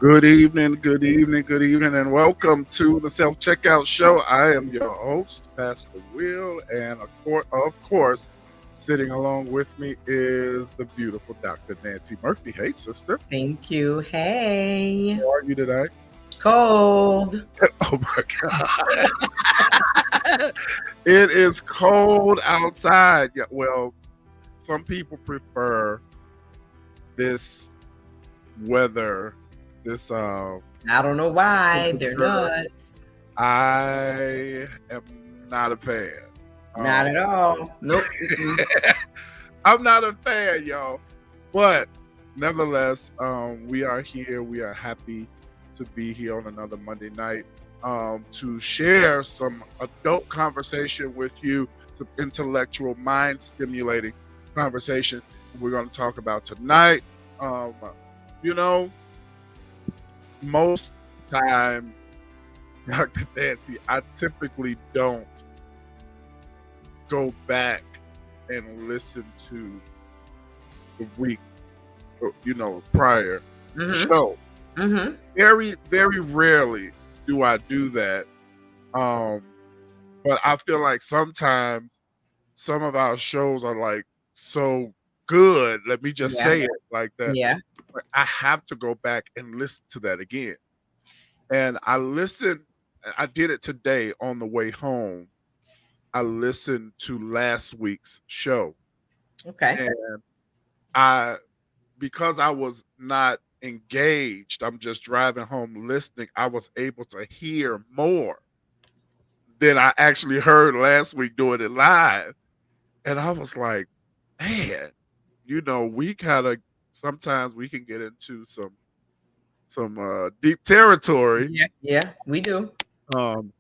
good evening, good evening, and welcome to the Self Checkout Show. I am your host, Pastor Will, and of course, sitting along with me is the beautiful Dr. Nancy Murphy. Hey, sister, Thank you. Hey. how are you today? Cold. Oh my God, it is cold outside. Yeah, well, some people prefer this weather, this I don't know why. They're temperature. nuts. I am not a fan. Not at all. Nope. I'm not a fan, y'all. But nevertheless, we are here. We are happy to be here on another Monday night to share some adult conversation with you, some intellectual, mind stimulating conversation we're going to talk about tonight. Um, you know, most times, Dr. Nancy, I typically don't go back and listen to the week, prior Mm-hmm. show. Mm-hmm. Very, very rarely do I do that. Um, but I feel like sometimes some of our shows are like so good. Let me just Yeah. say it like that. Yeah. But I have to go back and listen to that again. And I did it today on the way home. I listened to last week's show. Okay. And I because I was not engaged, I'm just driving home listening, I was able to hear more than I actually heard last week doing it live. And I was like, man, we kind of sometimes we can get into some deep territory. Yeah. Yeah. We do. Um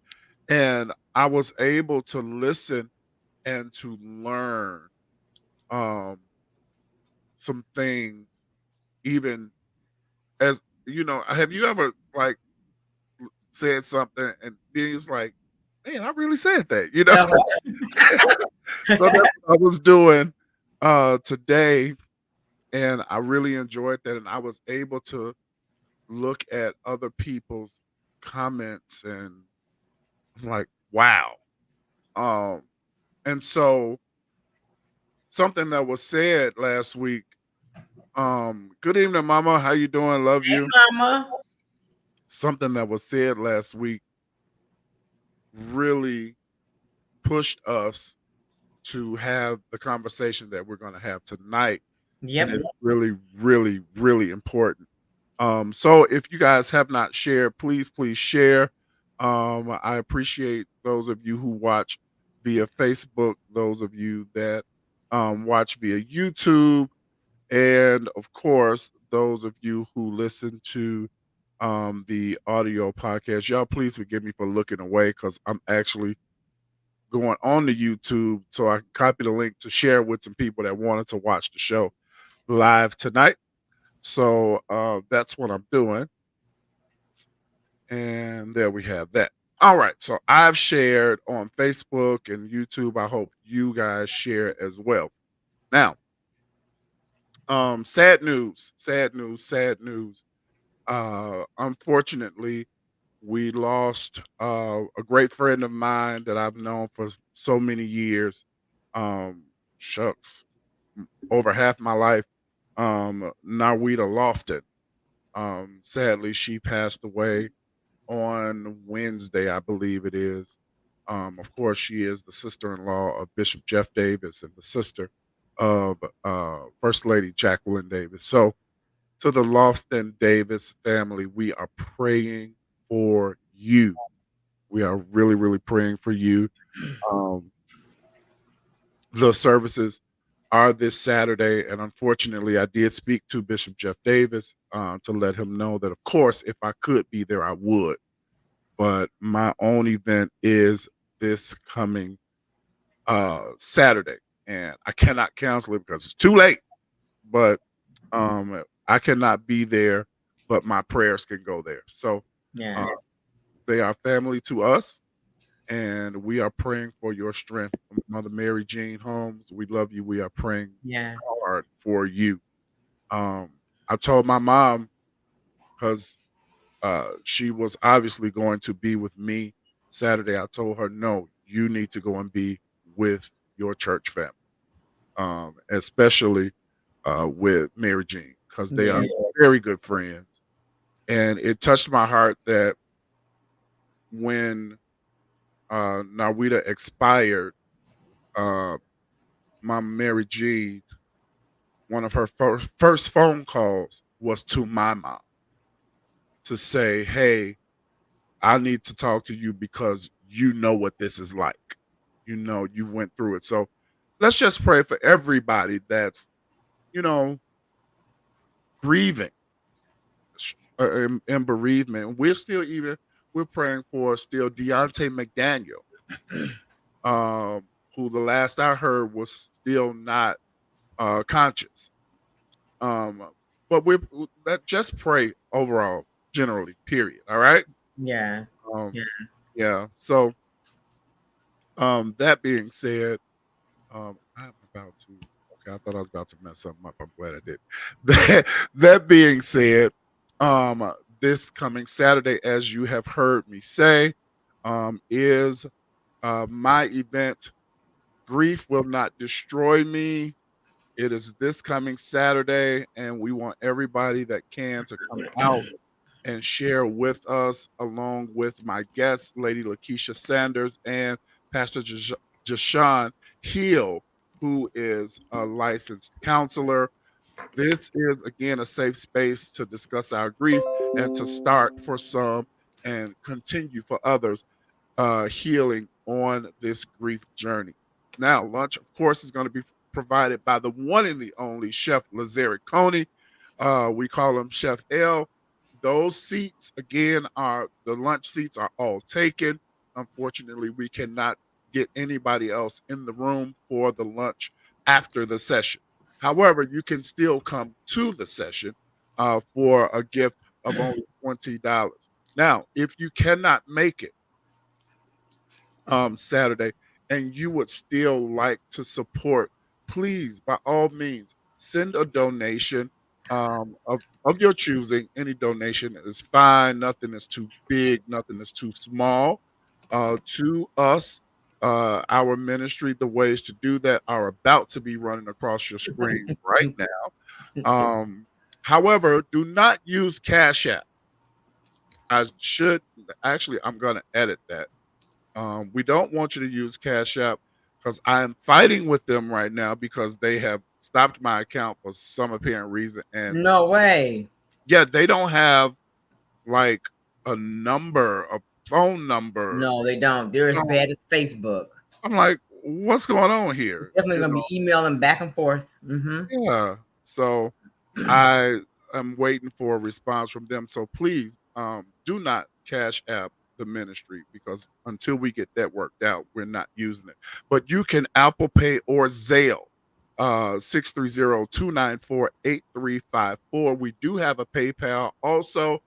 and I was able to listen and to learn um some things, even as have you ever like said something and then it's like, man, I really said that. So that's what I was doing today, and I really enjoyed that, and I was able to look at other people's comments and I'm like, wow. Um and so something that was said last week, good evening, mama. How you doing? Love Hey, you. mama. Something that was said last week really pushed us to have the conversation that we're going to have tonight, and Yep. it's really, really, really important. So if you guys have not shared, please share. I appreciate those of you who watch via Facebook, those of you that watch via YouTube, and of course those of you who listen to the audio podcast. Y'all, please forgive me for looking away because I'm actually going on to YouTube so I can copy the link to share with some people that wanted to watch the show live tonight. So that's what I'm doing. And there we have that. All right. So I've shared on Facebook and YouTube. I hope you guys share as well. Now, sad news, sad news, sad news. Unfortunately, we lost a great friend of mine that I've known for so many years. Um, shucks, over half my life. Narwita Lofton. Sadly, she passed away on Wednesday, I believe it is. Of course, she is the sister-in-law of Bishop Jeff Davis and the sister of First Lady Jacqueline Davis. So, to the Lofton Davis family, we are praying for you. We are really, really praying for you. Um, the services are this Saturday, and unfortunately, I did speak to Bishop Jeff Davis to let him know that, of course, if I could be there, I would. But my own event is this coming Saturday, and I cannot cancel it because it's too late. But I cannot be there, but my prayers can go there. So uh, Yes. they are family to us, and we are praying for your strength. Mother Mary Jean Holmes, we love you. We are praying Yes. hard for you. Um, I told my mom because She was obviously going to be with me Saturday. I told her, no, you need to go and be with your church family, especially with Mary Jean, because they are Yeah. very good friends. And it touched my heart that when Narita expired, uh, Mama Mary Jean, one of her first phone calls was to my mom to say, hey, I need to talk to you because you know what this is like. You know, you went through it. So let's just pray for everybody that's, you know, grieving in bereavement. We're praying for still Deontay McDaniel, who the last I heard was still not conscious. Um, but let just pray overall, generally, period. All right. Yes. Um, Yes. yeah. So that being said, I'm about to. Okay, I thought I was about to mess something up. I'm glad I did. That being said, this coming Saturday, as you have heard me say, is my event. Grief will not destroy me. It is this coming Saturday, and we want everybody that can to come out and share with us, along with my guests, Lady Lakeisha Sanders and Pastor Jashawn Hill, who is a licensed counselor. This is, again, a safe space to discuss our grief and to start for some and continue for others healing on this grief journey. Now, lunch, of course, is going to be provided by the one and the only Chef Lazare Coney. We call him Chef L. Those seats, again, are the lunch seats are all taken. Unfortunately, we cannot get anybody else in the room for the lunch after the session. However, you can still come to the session for a gift of only $20. Now, if you cannot make it, Saturday, and you would still like to support, please, by all means, send a donation of your choosing. Any donation is fine. Nothing is too big. Nothing is too small. To us, our ministry, the ways to do that are about to be running across your screen right now. However, do not use Cash App. I should actually. I'm going to edit that. We don't want you to use Cash App because I am fighting with them right now because they have stopped my account for some apparent reason. And No way. yeah, they don't have like a phone number. No, they don't. They're as No, bad as Facebook. I'm like, what's going on here? Definitely You gonna know? be emailing back and forth. Mm-hmm. Yeah. So I am waiting for a response from them. So please, do not Cash App the ministry because until we get that worked out, we're not using it. But you can Apple Pay or Zelle, 630-294-8354. We do have a PayPal also.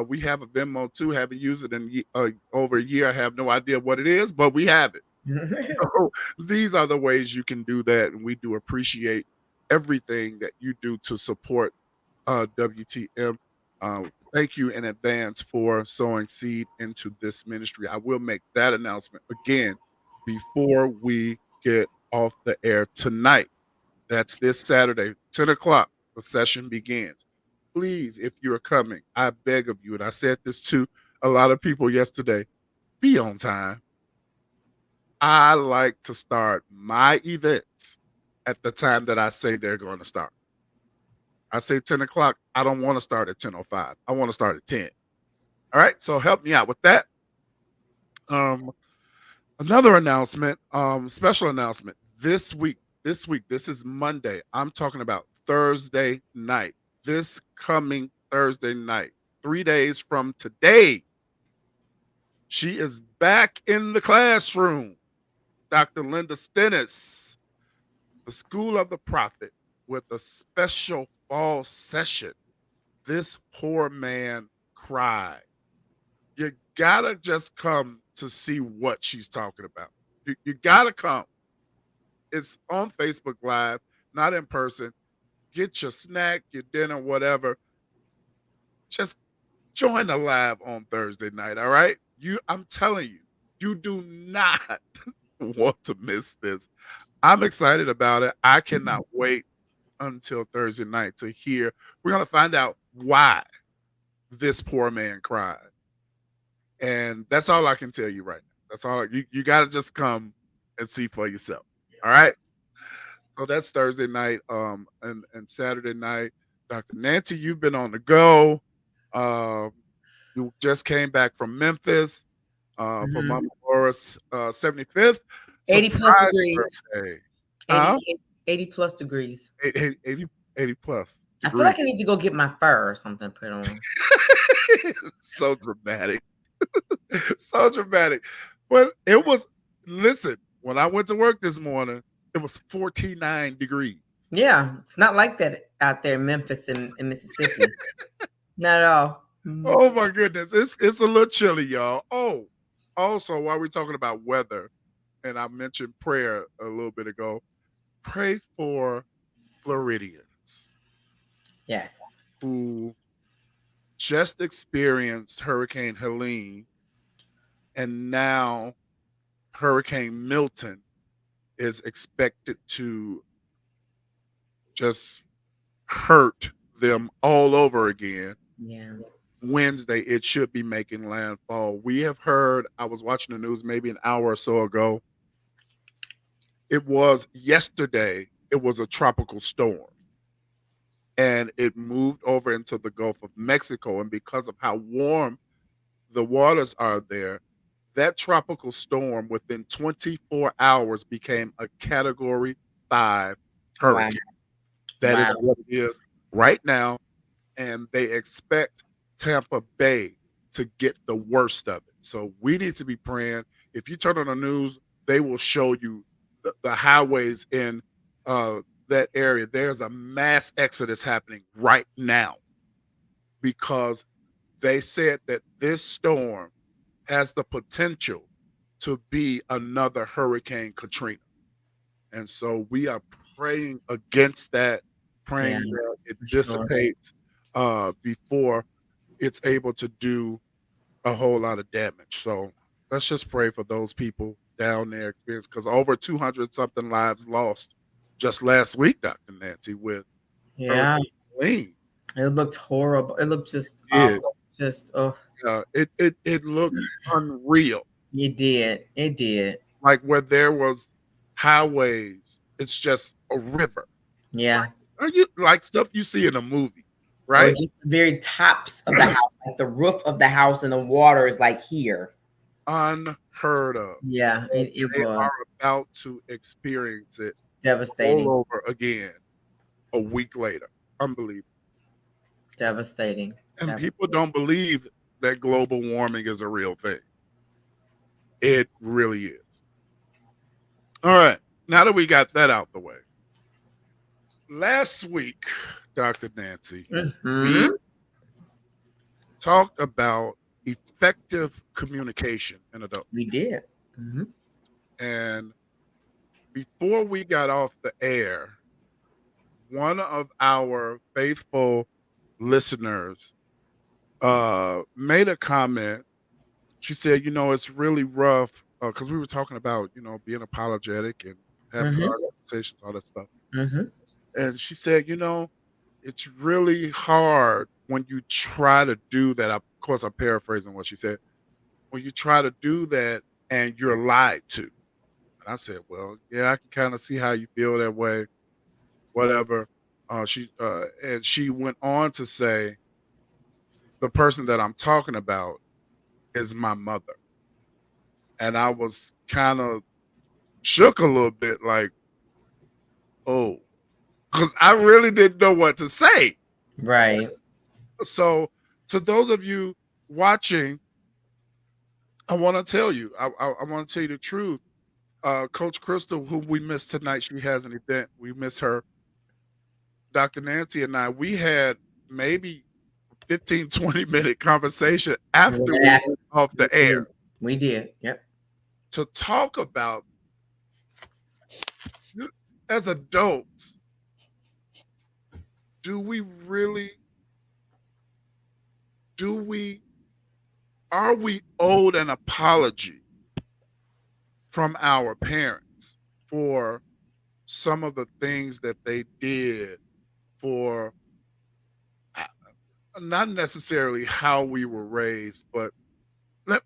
We have a Venmo too. Haven't used it in over a year. I have no idea what it is, but we have it. So these are the ways you can do that, and we do appreciate everything that you do to support WTM. Thank you in advance for sowing seed into this ministry. I will make that announcement again before we get off the air tonight. That's this Saturday, 10 o'clock. The session begins. Please, if you're coming, I beg of you, and I said this to a lot of people yesterday, be on time. I like to start my events at the time that I say they're going to start. I say 10 o'clock. I don't want to start at 10:05. I want to start at 10. All right. So help me out with that. Um, Another announcement, special announcement this is Monday. I'm talking about Thursday night. This coming Thursday night, 3 days from today, she is back in the classroom. Dr. Linda Stennis, the School of the Prophet, with a special fall session. This poor man cried. You gotta just come to see what she's talking about. You gotta come. It's on Facebook Live, not in person. Get your snack, your dinner, whatever. Just join the live on Thursday night. All right. I'm telling you, you do not want to miss this. I'm excited about it. I cannot wait until Thursday night to hear. We're going to find out why this poor man cried. And that's all I can tell you right now. That's all you got to just come and see for yourself. All right. So that's Thursday night. And Saturday night, Dr. Nancy, you've been on the go. Um, you just came back from Memphis for Mhm. Mama Laura's 75th 80 plus surprise degrees. birthday. 80 plus degrees. 80 plus I feel degrees. like I need to go get my fur or something put on. So dramatic. So dramatic. But it was, listen, when I went to work this morning, it was 49 degrees. Yeah, it's not like that out there in Memphis and Mississippi. Not at all. Oh my goodness. It's a little chilly, y'all. Oh, also, while we're talking about weather, and I mentioned prayer a little bit ago, pray for Floridians Yes. who just experienced Hurricane Helene, and now Hurricane Milton is expected to just hurt them all over again. Yeah. Wednesday, it should be making landfall. We have heard, I was watching the news maybe an hour or so ago. It was yesterday, it was a tropical storm. And it moved over into the Gulf of Mexico. And because of how warm the waters are there, that tropical storm within 24 hours became a Category 5 hurricane. That is what it is right now. And they expect Tampa Bay to get the worst of it. So we need to be praying. If you turn on the news, they will show you the highways in that area. There's a mass exodus happening right now because they said that this storm has the potential to be another Hurricane Katrina. And so we are praying against that, praying that it dissipates before it's able to do a whole lot of damage. So let's just pray for those people down there experience, because over 200 something lives lost just last week, Dr. Nancy, with Hurricane Helene. It looked horrible. It looked just It awful. Just it looked unreal. It did. It did. Like where there was highways, it's just a river. Yeah. Are you like stuff you see in a movie, Or right? just the very tops of the house, like the roof of the house, and the water is like here. Unheard of. Yeah, it They was are about to experience it devastating. all over again a week later. Unbelievable. Devastating. And people don't believe that global warming is a real thing. It really is. All right. Now that we got that out the way, last week, Dr. Nancy, we talked about effective communication in adults. We did. And before we got off the air, one of our faithful listeners made a comment. She said, it's really rough because we were talking about, being apologetic and having hard conversations, all that stuff. And she said, it's really hard when you try to do that. Of course, I'm paraphrasing what she said. When you try to do that and you're lied to. And I said, well, yeah, I can kind of see how you feel that way, whatever. And she went on to say, the person that I'm talking about is my mother. And I was kind of shook a little bit, like, oh, because I really didn't know what to say. Right. So to those of you watching, I want to tell you, I want to tell you the truth. Coach Crystal, who we missed tonight, she has an event. We miss her. Dr. Nancy and I, we had maybe 15, 20-minute conversation after we went off the air. We did. Yep. To talk about, as adults, do we really are we owed an apology from our parents for some of the things that they did, for not necessarily how we were raised, but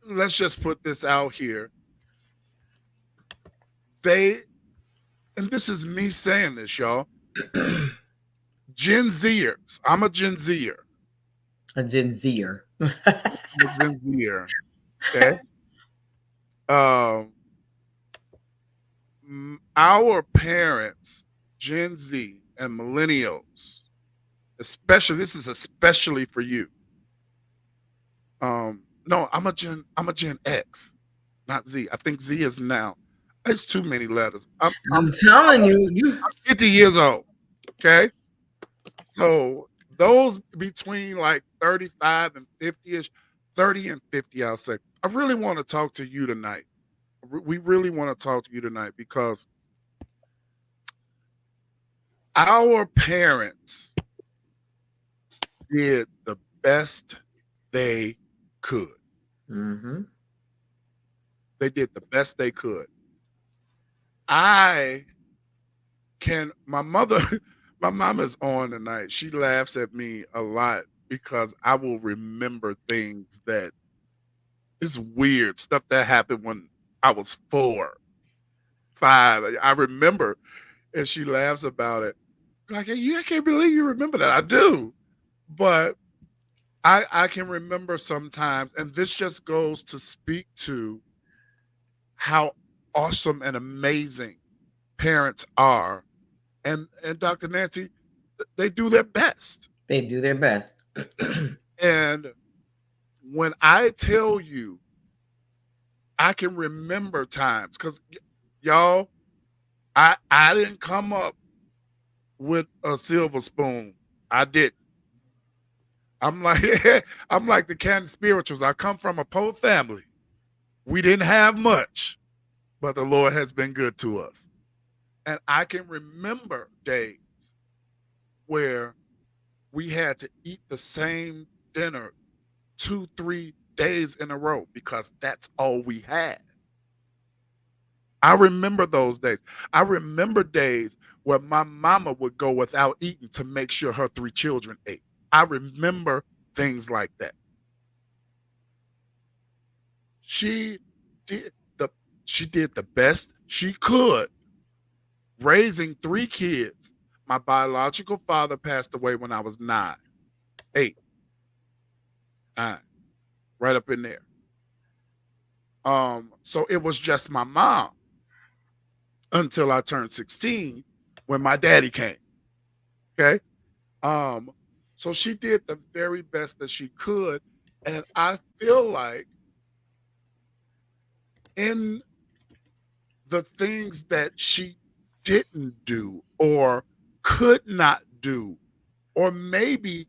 let's just put this out here. And this is me saying this, y'all. Gen Zers. I'm a Gen Zer. A Gen Zer. I'm a Gen Zer. Okay. Our parents, Gen Z and millennials, this is especially for you. No, I'm a Gen X, not Z. I think Z is now. It's too many letters. I'm telling you. I'm 50 years old. Okay. So those between like 35 and 50-ish, 30 and 50, I'll say, I really want to talk to you tonight. We really want to talk to you tonight because our parents did the best they could. Mm-hmm. They did the best they could. My mom is on tonight. She laughs at me a lot because I will remember things that is weird, stuff that happened when I was 4, 5. I remember, and she laughs about it. Like, I can't believe you remember that. I do. But I can remember sometimes, and this just goes to speak to how awesome and amazing parents are. And Dr. Nancy, they do their best. They do their best. And when I tell you, I can remember times, because y'all, I didn't come up with a silver spoon. I didn't. I'm like the Canton Spirituals. I come from a poor family. We didn't have much, but the Lord has been good to us. And I can remember days where we had to eat the same dinner 2, 3 days in a row because that's all we had. I remember those days. I remember days where my mama would go without eating to make sure her 3 children ate. I remember things like that. She did the best she could raising 3 kids. My biological father passed away when I was 9, 8, 9, right up in there. So it was just my mom until I turned 16 when my daddy came. Okay. So she did the very best that she could. And I feel like in the things that she didn't do or could not do, or maybe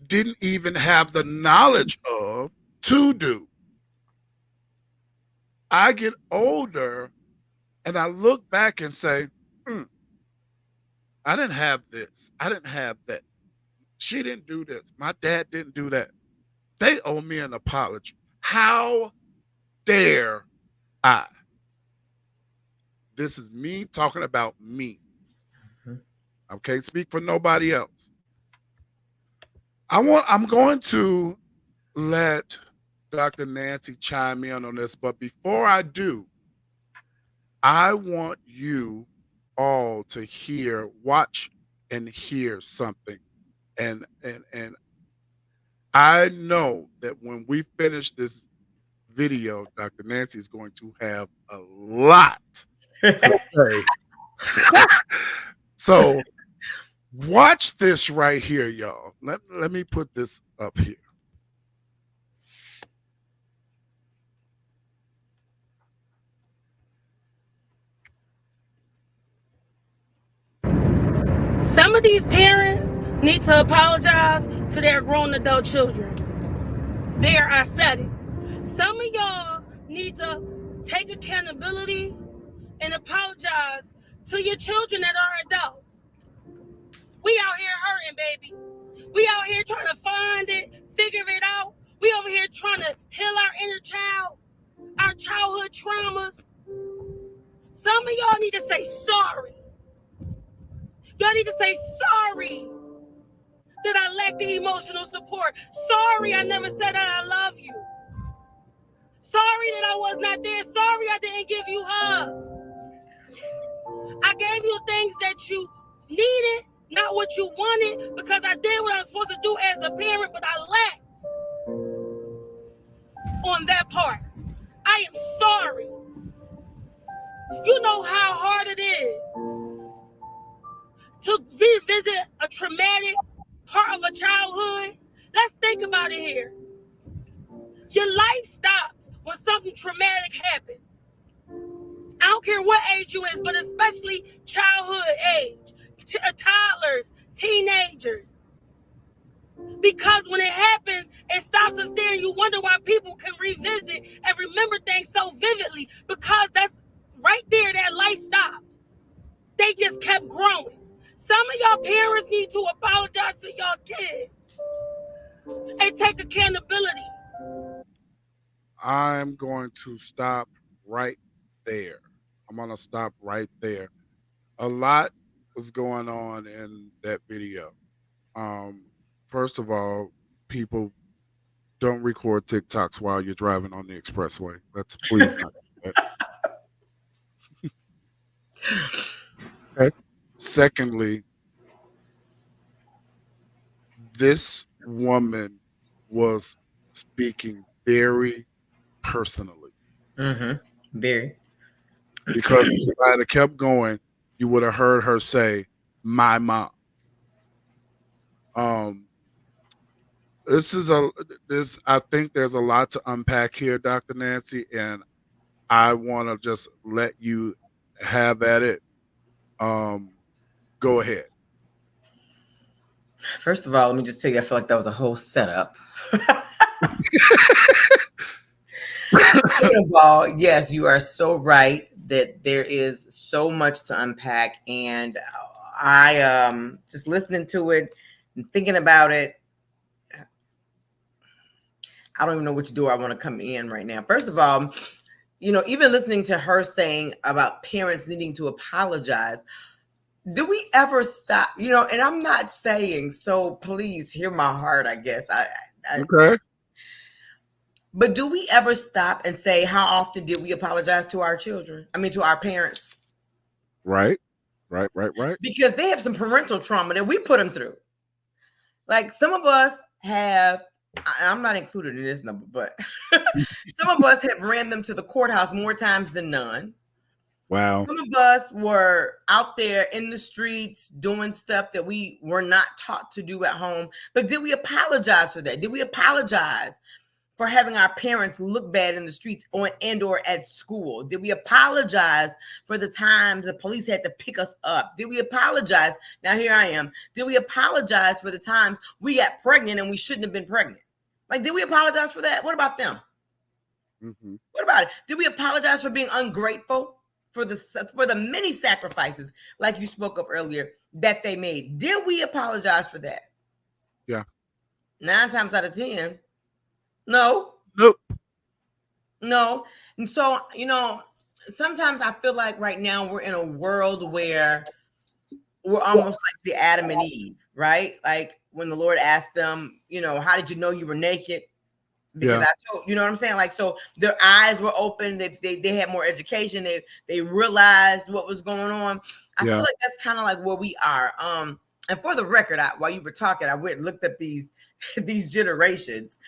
didn't even have the knowledge of to do, I get older and I look back and say, I didn't have this. I didn't have that. She didn't do this. My dad didn't do that. They owe me an apology. How dare I? This is me talking about me. I can't speak for nobody else. I'm going to let Dr. Nancy chime in on this, but before I do, I want you all to watch and hear something. And I know that when we finish this video, Dr. Nancy is going to have a lot to say. So watch this right here, y'all. Let me put this up here. Some of these parents need to apologize to their grown adult children. There, I said it. Some of y'all need to take accountability and apologize to your children that are adults. We out here hurting, baby. We out here trying to find it, figure it out. We over here trying to heal our inner child, our childhood traumas. Some of y'all need to say sorry. Y'all need to say sorry that I lack the emotional support. Sorry I never said that I love you. Sorry that I was not there. Sorry I didn't give you hugs. I gave you things that you needed, not what you wanted, because I did what I was supposed to do as a parent, but I lacked on that part. I am sorry. You know how hard it is to revisit a traumatic part of a childhood. Let's think about it here. Your life stops when something traumatic happens. I don't care what age you is, but especially childhood age, toddlers, teenagers. Because when it happens, it stops us there, and you wonder why people can revisit and remember things so vividly, because that's right there, that life stopped. They just kept growing. Some of y'all parents need to apologize to y'all kids and take accountability. I'm going to stop right there. I'm going to stop right there. A lot was going on in that video. First of all, people don't record TikToks while you're driving on the expressway. Let's please not do that. Okay. Secondly, this woman was speaking very personally. Very. Because if I had kept going, you would have heard her say, "My mom." I think there's a lot to unpack here, Dr. Nancy, and I want to just let you have at it. Go ahead. First of all, let me just tell you, I feel like that was a whole setup. Second of all, yes, you are so right that there is so much to unpack, and I just listening to it and thinking about it, I don't even know which door I want to come in right now. First of all, even listening to her saying about parents needing to apologize, do we ever stop? And I'm not saying, so please hear my heart, I guess. Okay. But do we ever stop and say, how often did we apologize to our children? I mean, to our parents? Right. Because they have some parental trauma that we put them through. Like some of us have, I'm not included in this number, but some of us have ran them to the courthouse more times than none. Wow. Some of us were out there in the streets doing stuff that we were not taught to do at home. But did we apologize for that? Did we apologize for having our parents look bad in the streets or at school? Did we apologize for the times the police had to pick us up? Did we apologize? Now here I am. Did we apologize for the times we got pregnant and we shouldn't have been pregnant? Like, did we apologize for that? What about them? Mm-hmm. What about it? Did we apologize for being ungrateful for the many sacrifices, like you spoke of earlier, that they made? Did we apologize for that? Yeah. 9 times out of 10. No. Nope. No. And so, sometimes I feel like right now we're in a world where we're almost like the Adam and Eve, right? Like when the Lord asked them, how did you know you were naked? Because I told, you know what I'm saying? Like, so their eyes were open. They had more education. They realized what was going on. I feel like that's kind of like where we are. And for the record, while you were talking, I went and looked up these generations.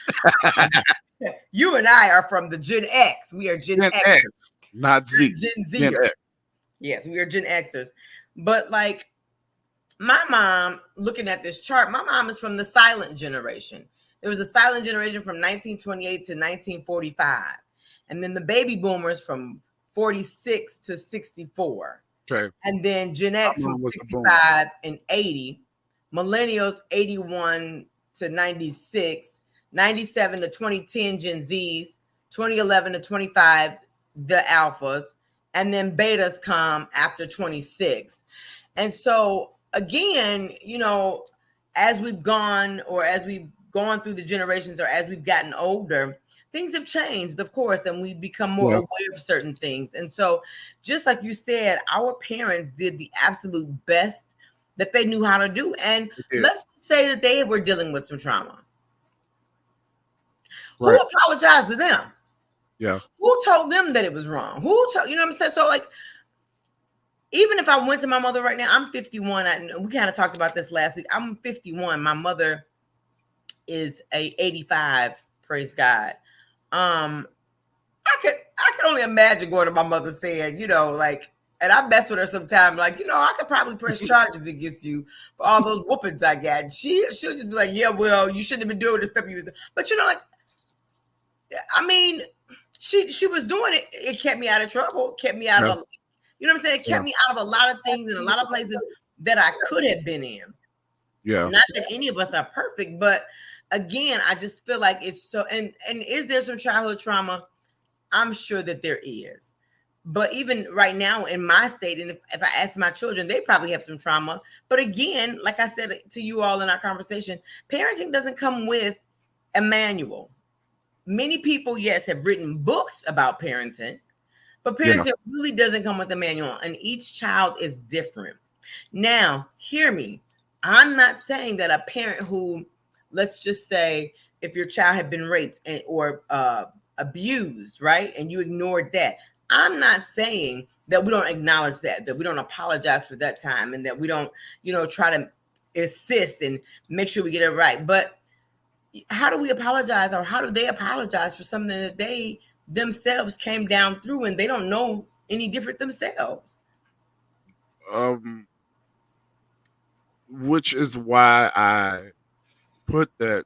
You and I are from the Gen X. We are Gen Xers, not Z. Gen Zers. Yes, we are Gen Xers. But like my mom, looking at this chart, my mom is from the silent generation. There was a silent generation from 1928 to 1945. And then the baby boomers from 46 to 64. Okay. And then Gen X from 65 and 80. Millennials, 81 to 96. 97 to 2010 Gen Zs. 2011 to 25, the alphas. And then betas come after 26. And so, again, as we've gone or as we've gone through the generations or as we've gotten older, things have changed, of course, and we become more aware of certain things. And so, just like you said, our parents did the absolute best that they knew how to do. And let's say that they were dealing with some trauma. Who apologized to them? Yeah. Who told them that it was wrong? Who told, you know what I'm saying? So, like, even if I went to my mother right now, I'm 51. We kind of talked about this last week. I'm 51. My mother is 85. Praise God. I could only imagine going to my mother saying, you know, like, and I mess with her sometimes, like, you know, I could probably press charges against you for all those whoopings I got. She'll just be like, yeah, well, you shouldn't have been doing the stuff you was doing. But you know, like, I mean, she was doing it. It kept me out of trouble. Kept me out of, you know what I'm saying? It kept me out of a lot of things and a lot of places that I could have been in. Yeah. Not that any of us are perfect, but again, I just feel like it's so. And is there some childhood trauma? I'm sure that there is. But even right now in my state, and if I ask my children, they probably have some trauma. But again, like I said to you all in our conversation, parenting doesn't come with a manual. Many people, yes, have written books about parenting, but parenting really doesn't come with a manual, and each child is different. Now, hear me. I'm not saying that a parent who, let's just say, if your child had been raped or abused, right, and you ignored that, I'm not saying that we don't acknowledge that we don't apologize for that time, and that we don't, you know, try to assist and make sure we get it right. But how do we apologize, or how do they apologize for something that they themselves came down through and they don't know any different themselves? Which is why I put that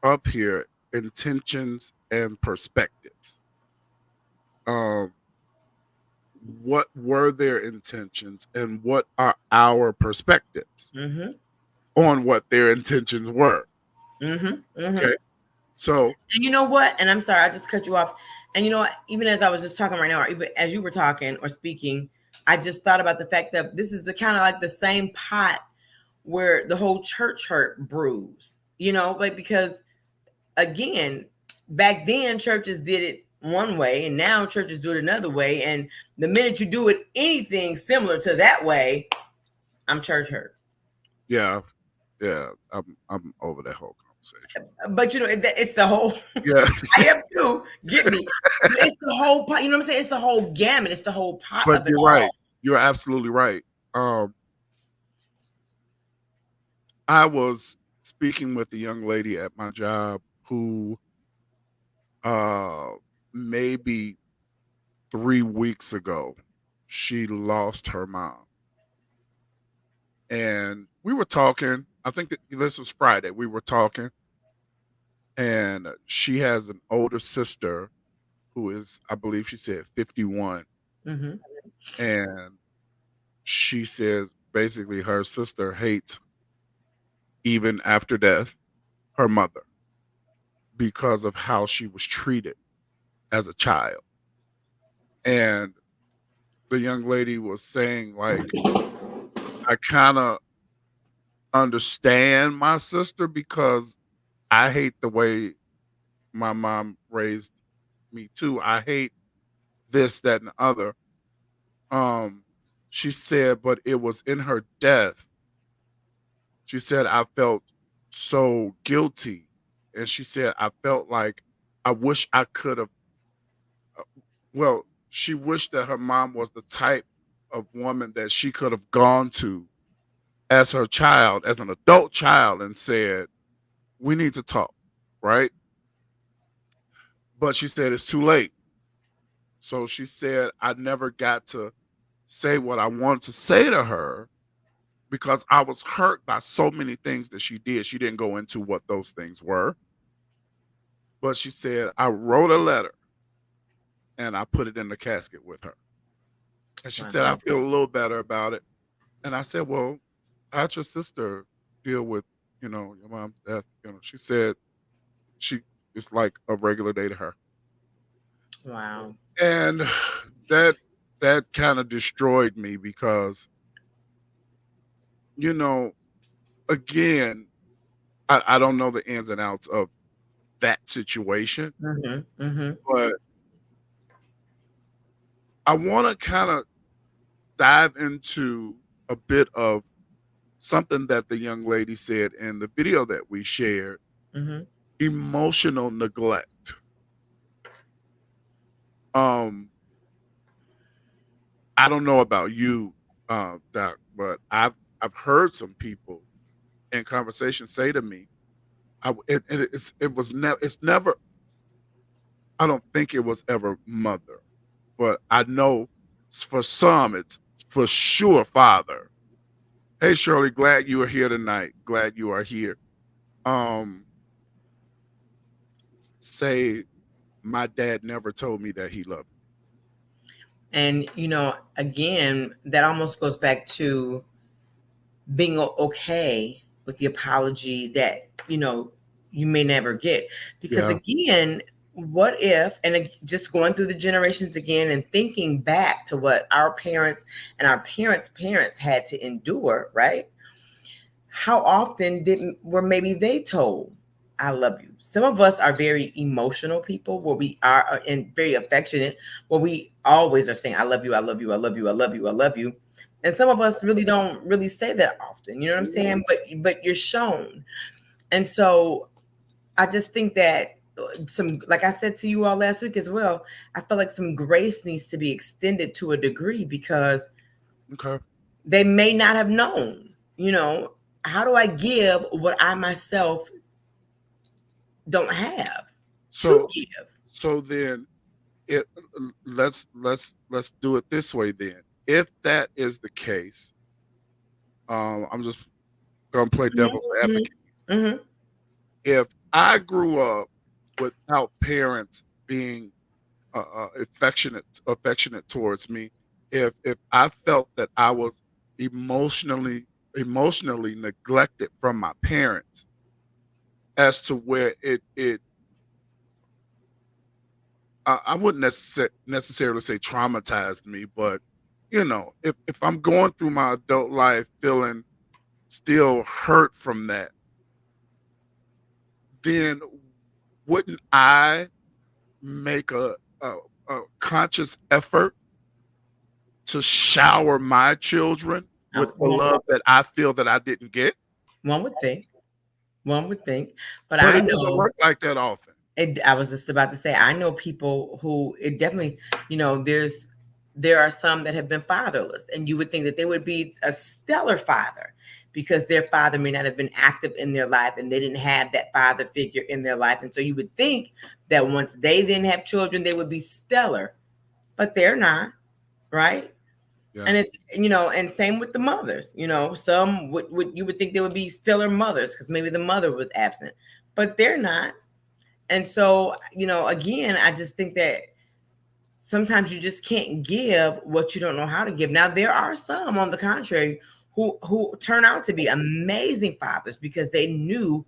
up here: intentions and perspectives. What were their intentions, and what are our perspectives on what their intentions were? Okay. So, and you know what? And I'm sorry, I just cut you off. And you know what? Even as I was just talking right now, or even as you were talking or speaking, I just thought about the fact that this is the kind of like the same pot where the whole church hurt brews, you know, like, because again, back then churches did it one way, and now churches do it another way. And the minute you do it anything similar to that way, I'm church hurt. Yeah, I'm over that whole conversation. But you know, it's the whole. Yeah, I am too. Get me? It's the whole pot. You know what I'm saying? It's the whole gamut. It's the whole pot. But of it you're all. right. You're absolutely right. I was speaking with a young lady at my job who, maybe 3 weeks ago, she lost her mom. And we were talking. I think that this was Friday. We were talking. And she has an older sister who is, I believe she said 51. And she says basically her sister hates, even after death, her mother because of how she was treated as a child. And the young lady was saying, like, I kind of understand my sister because I hate the way my mom raised me too. I hate this, that, and the other. She said, but it was in her death. She said, I felt so guilty. And she said, I felt like I wish I could have. Well, she wished that her mom was the type of woman that she could have gone to as her child, as an adult child, and said, we need to talk, right? But she said, it's too late. So she said, I never got to say what I wanted to say to her because I was hurt by so many things that she did. She didn't go into what those things were. But she said, I wrote a letter and I put it in the casket with her. And she said, I feel a little better about it. And I said, well, how'd your sister deal with, you know, your mom's death? You know, she said it's like a regular day to her. Wow. And that kind of destroyed me because, you know, again, I don't know the ins and outs of that situation, Mm-hmm. but I want to kind of dive into a bit of something that the young lady said in the video that we shared, Mm-hmm. emotional neglect. Um, I don't know about you, Doc, but I've heard some people in conversation say to me, it was never, it's never, I don't think it was ever mother, but I know for some it's for sure father. Hey Shirley, glad you are here tonight. Glad you are here. Um, say my dad never told me that he loved me. And again, that almost goes back to being okay with the apology that you may never get, because Yeah, again, what if, and just going through the generations again and thinking back to what our parents and our parents had to endure, right? How often didn't were maybe they told, I love you? Some of us are very emotional people, where we are and very affectionate, where we always are saying, I love you, I love you, I love you, I love you, I love you. And some of us really don't really say that often, you know what I'm saying? But you're shown. And so I just think that some, like I said to you all last week as well, I feel like some grace needs to be extended to a degree, because okay. they may not have known, how do I give what I myself don't have to So give? so then it let's do it this way then. If that is the case, I'm just gonna play devil's Mm-hmm. advocate. Mm-hmm. If I grew up without parents being affectionate towards me, if I felt that I was emotionally neglected from my parents, as to where I wouldn't necessarily say traumatized me, but if I'm going through my adult life feeling still hurt from that, then wouldn't I make a conscious effort to shower my children with the One, love that I feel that I didn't get? one would think, but But I it doesn't know work like that often. I was just about to say, I know people who it definitely, there are some that have been fatherless, and you would think that they would be a stellar father, because their father may not have been active in their life and they didn't have that father figure in their life. And so you would think that once they then have children, they would be stellar, but they're not, right? Yeah. And it's, and same with the mothers, some would you would think they would be stellar mothers because maybe the mother was absent, but they're not. And so, again, I just think that sometimes you just can't give what you don't know how to give. Now, there are some, on the contrary, who turn out to be amazing fathers because they knew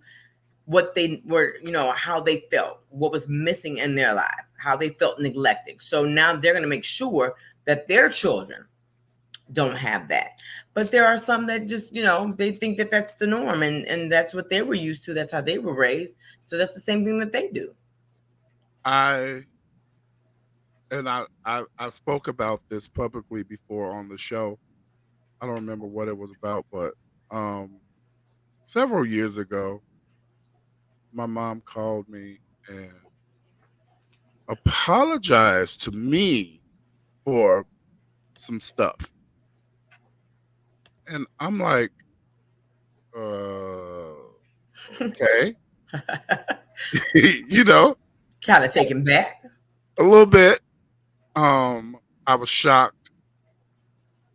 what they were, how they felt, what was missing in their life, how they felt neglected. So now they're going to make sure that their children don't have that. But there are some that just, they think that that's the norm, and that's what they were used to. That's how they were raised. So that's the same thing that they do. I I spoke about this publicly before on the show. I don't remember what it was about, but um several years ago, my mom called me and apologized to me for some stuff. And I'm like, uh, okay. you know, Kind of taken back. a little bit. I was shocked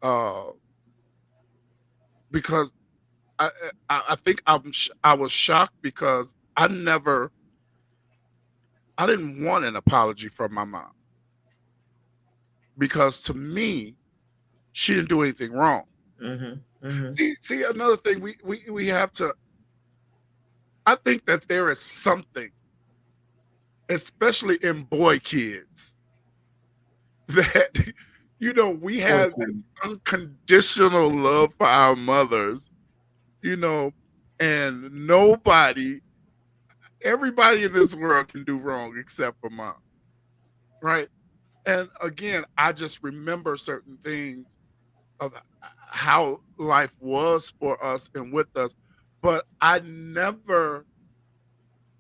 uh because I think I was shocked because I didn't want an apology from my mom, because to me she didn't do anything wrong. Mm-hmm. Mm-hmm. See another thing we have to. I think that there is something, especially in boy kids, that we have this unconditional love for our mothers, you know, And everybody in this world can do wrong except for mom, right? And again, I just remember certain things of how life was for us and with us, but an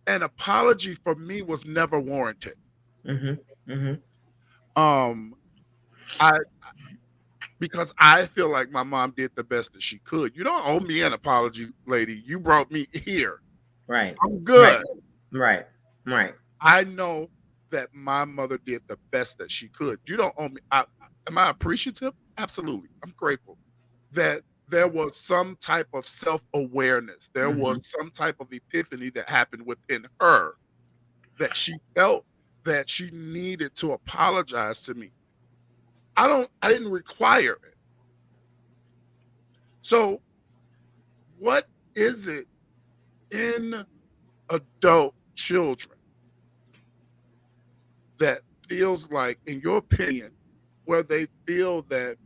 apology for me was never warranted. Mm-hmm. Mm-hmm. Um, I because I feel like my mom did the best that she could. You don't owe me an apology, lady. You brought me here. Right. I'm good. Right. I know that my mother did the best that she could. You don't owe me. Am I appreciative? Absolutely. I'm grateful that there was some type of self-awareness. There Mm-hmm. was some type of epiphany that happened within her that she felt that she needed to apologize to me. I didn't require it. So what is it in adult children that feels like, in your opinion, where they feel that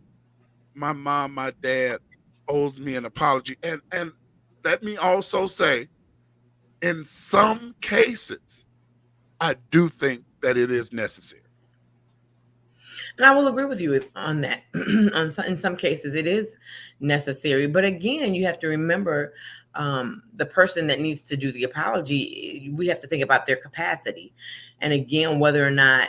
my mom, my dad owes me an apology? And let me also say, in some cases, I do think that it is necessary. And I will agree with you on that. In some cases, it is necessary. But again, you have to remember the person that needs to do the apology, we have to think about their capacity. And again, whether or not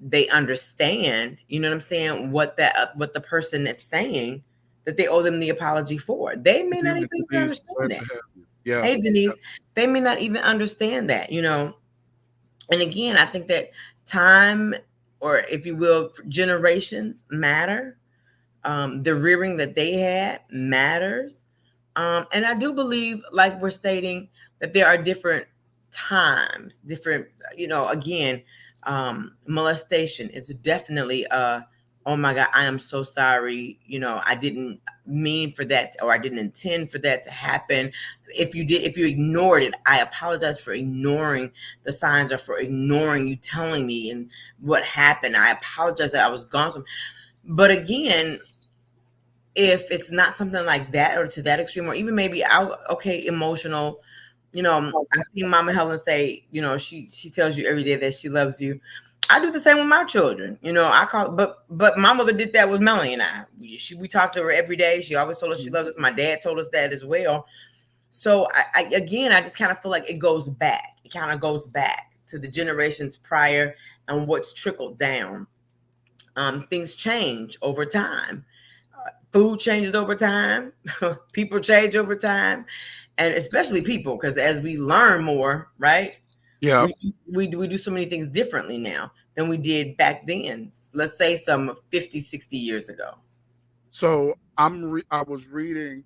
they understand, you know what I'm saying, what the person that's saying that they owe them the apology for. They may not even Denise, understand glad that. to have you. Yeah. Hey, Denise, they may not even understand that, you know. And again, I think that time, or if you will, generations matter. The rearing that they had matters. And I do believe, like we're stating, that there are different times, different, you know, again, molestation is definitely oh my God, I am so sorry. You know, I didn't mean for that, or I didn't intend for that to happen. If you ignored it, I apologize for ignoring the signs, or for ignoring you telling me and what happened. I apologize that I was gone. But again, if it's not something like that, or to that extreme, or even maybe emotional, you know, I see Mama Helen say, you know, she tells you every day that she loves you. I do the same with my children. You know, I call, but my mother did that with Melanie and I. We talked to her every day. She always told us she loved us. My dad told us that as well. So I just kind of feel like it goes back. It kind of goes back to the generations prior and what's trickled down. Things change over time. Food changes over time. People change over time, and especially people, because as we learn more, right? Yeah. We do so many things differently now than we did back then. Let's say some 50, 60 years ago. So I was reading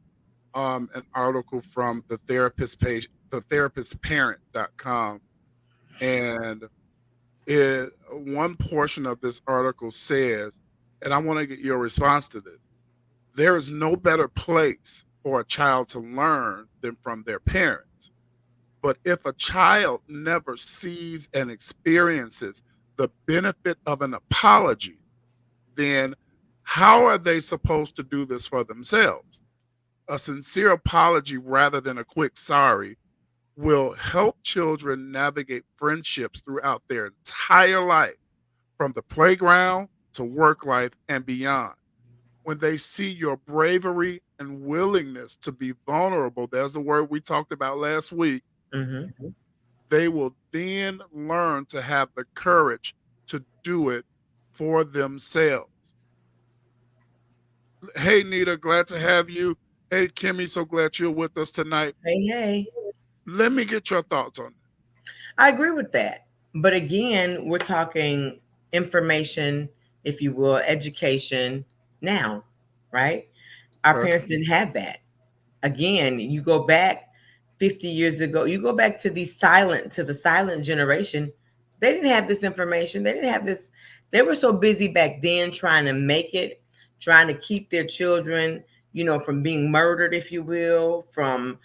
an article from the therapist page, thetherapistparent.com, and one portion of this article says, and I want to get your response to this: there is no better place for a child to learn than from their parents. But if a child never sees and experiences the benefit of an apology, then how are they supposed to do this for themselves? A sincere apology rather than a quick sorry will help children navigate friendships throughout their entire life, from the playground to work life and beyond. When they see your bravery and willingness to be vulnerable, there's the word we talked about last week, Mm-hmm. they will then learn to have the courage to do it for themselves. Hey, Nita, glad to have you. Hey, Kimmy, so glad you're with us tonight. Hey. Let me get your thoughts on that. I agree with that. But again, we're talking information, if you will, education now, right? Our parents didn't have that. Again, you go back 50 years ago, you go back to the silent generation. They didn't have this information. They didn't have this. They were so busy back then trying to make it, trying to keep their children, you know, from being murdered, if you will, from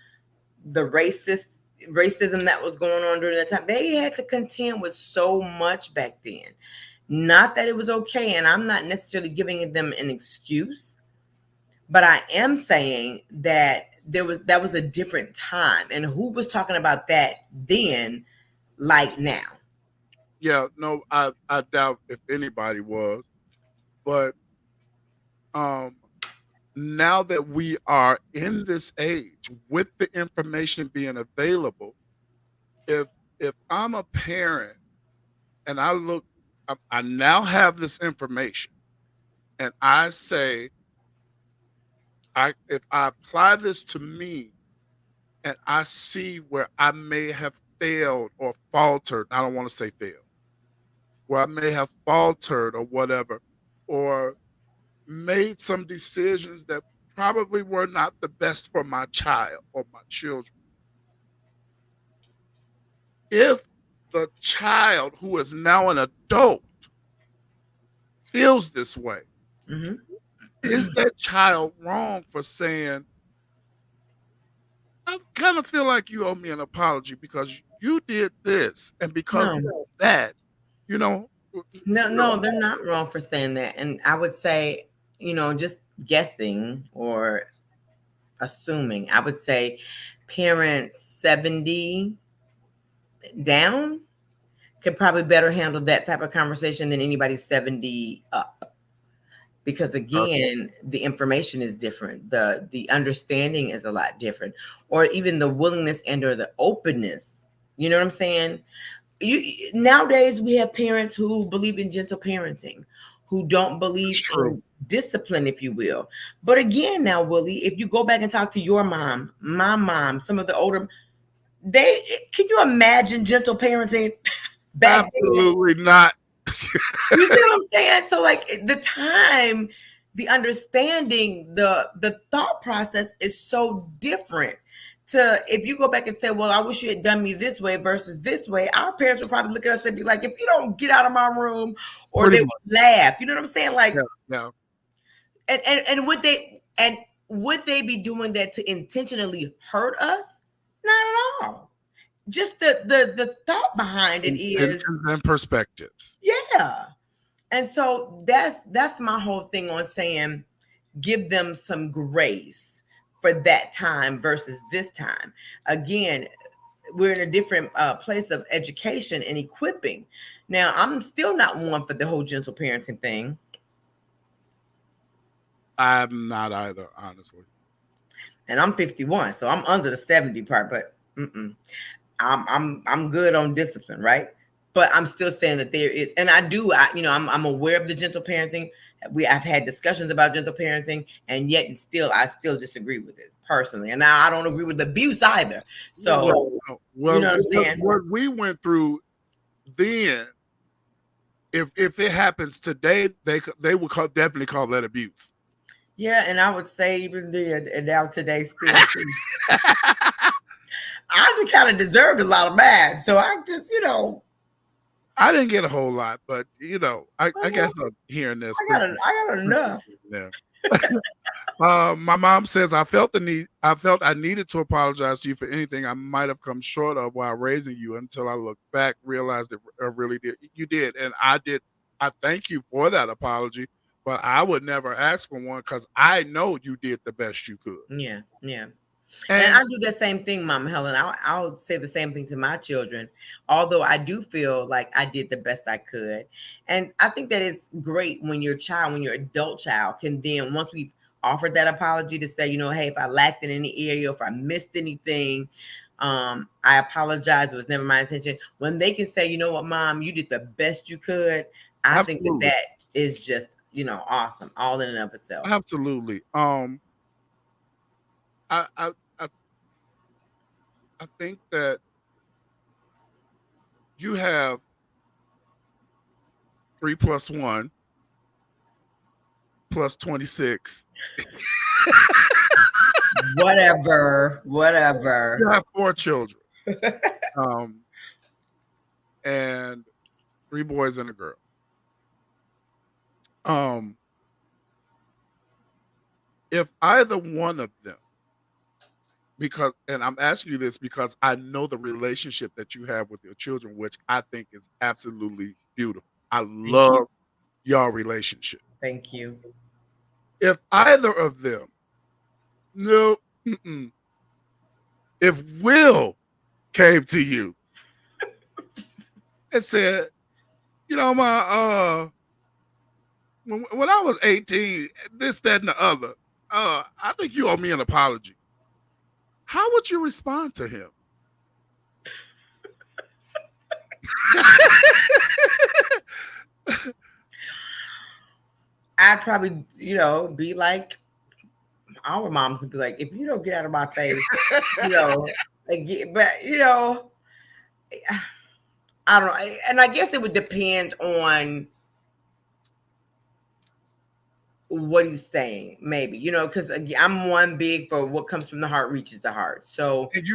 the racism that was going on during that time. They had to contend with so much back then. Not that it was okay, and I'm not necessarily giving them an excuse, but I am saying that that was a different time, and who was talking about that then like now? Yeah, no, I doubt if anybody was, but now that we are in this age with the information being available, if I'm a parent and I look, I now have this information, and I say, if I apply this to me, and I see where I may have failed or faltered, I don't want to say failed, where I may have faltered or whatever, or made some decisions that probably were not the best for my child or my children. If the child who is now an adult feels this way, Mm-hmm. is that child wrong for saying, I kind of feel like you owe me an apology because you did this and because of No, that, you know? no, they're not wrong for saying that. And I would say, just guessing or assuming, I would say parents 70 down could probably better handle that type of conversation than anybody 70 up. Because again, the information is different. The understanding is a lot different, or even the willingness and or the openness. You know what I'm saying? Nowadays we have parents who believe in gentle parenting, who don't believe in discipline, if you will. But again, now, Willie, if you go back and talk to your mom, my mom, some of the older, can you imagine gentle parenting back then? Absolutely not. You see what I'm saying? So like the time, the understanding, the thought process is so different. To if you go back and say, well, I wish you had done me this way versus this way, our parents would probably look at us and be like, if you don't get out of my room, or Pretty they would laugh. You know what I'm saying? Like, Yeah. and would they be doing that to intentionally hurt us? Not at all. Just the thought behind it is Intentions and perspectives. yeah. And so that's my whole thing on saying give them some grace for that time versus this time. Again, we're in a different place of education and equipping. Now, I'm still not one for the whole gentle parenting thing. I'm not either, honestly. And I'm 51, so I'm under the 70 part, but I'm good on discipline, right? But I'm still saying that there is, and I'm aware of the gentle parenting. I've had discussions about gentle parenting, and yet I still disagree with it personally. And now I don't agree with abuse either. So well, you know what I'm saying? What we went through then, if it happens today, they would definitely call that abuse. Yeah, and I would say even then, and now today still. I kind of deserved a lot of bad, so I just, I didn't get a whole lot, but I guess I'm hearing this. I got enough. Yeah. My mom says I felt I needed to apologize to you for anything I might have come short of while raising you. Until I looked back, realized it really did. You did, and I did. I thank you for that apology, but I would never ask for one because I know you did the best you could. Yeah. And I do the same thing, Mama Helen. I'll say the same thing to my children, although I do feel like I did the best I could. And I think that it's great when your adult child can then, once we've offered that apology, to say, hey, if I lacked in any area, if I missed anything, I apologize. It was never my intention. When they can say, you know what, Mom, you did the best you could. I think that is just, awesome, all in and of itself. Absolutely. I think that you have 3 + 1 + 26. Whatever. You have 4 children. And 3 boys and a girl. If either one of them, and I'm asking you this because I know the relationship that you have with your children, which I think is absolutely beautiful. I love your relationship. Thank you. If either of them, if Will came to you and said, you know, my when I was 18, this, that, and the other, I think you owe me an apology. How would you respond to him? I'd probably, be like our moms would be like, if you don't get out of my face, but I don't know. And I guess it would depend on what he's saying, maybe, because I'm one big for what comes from the heart reaches the heart. So, and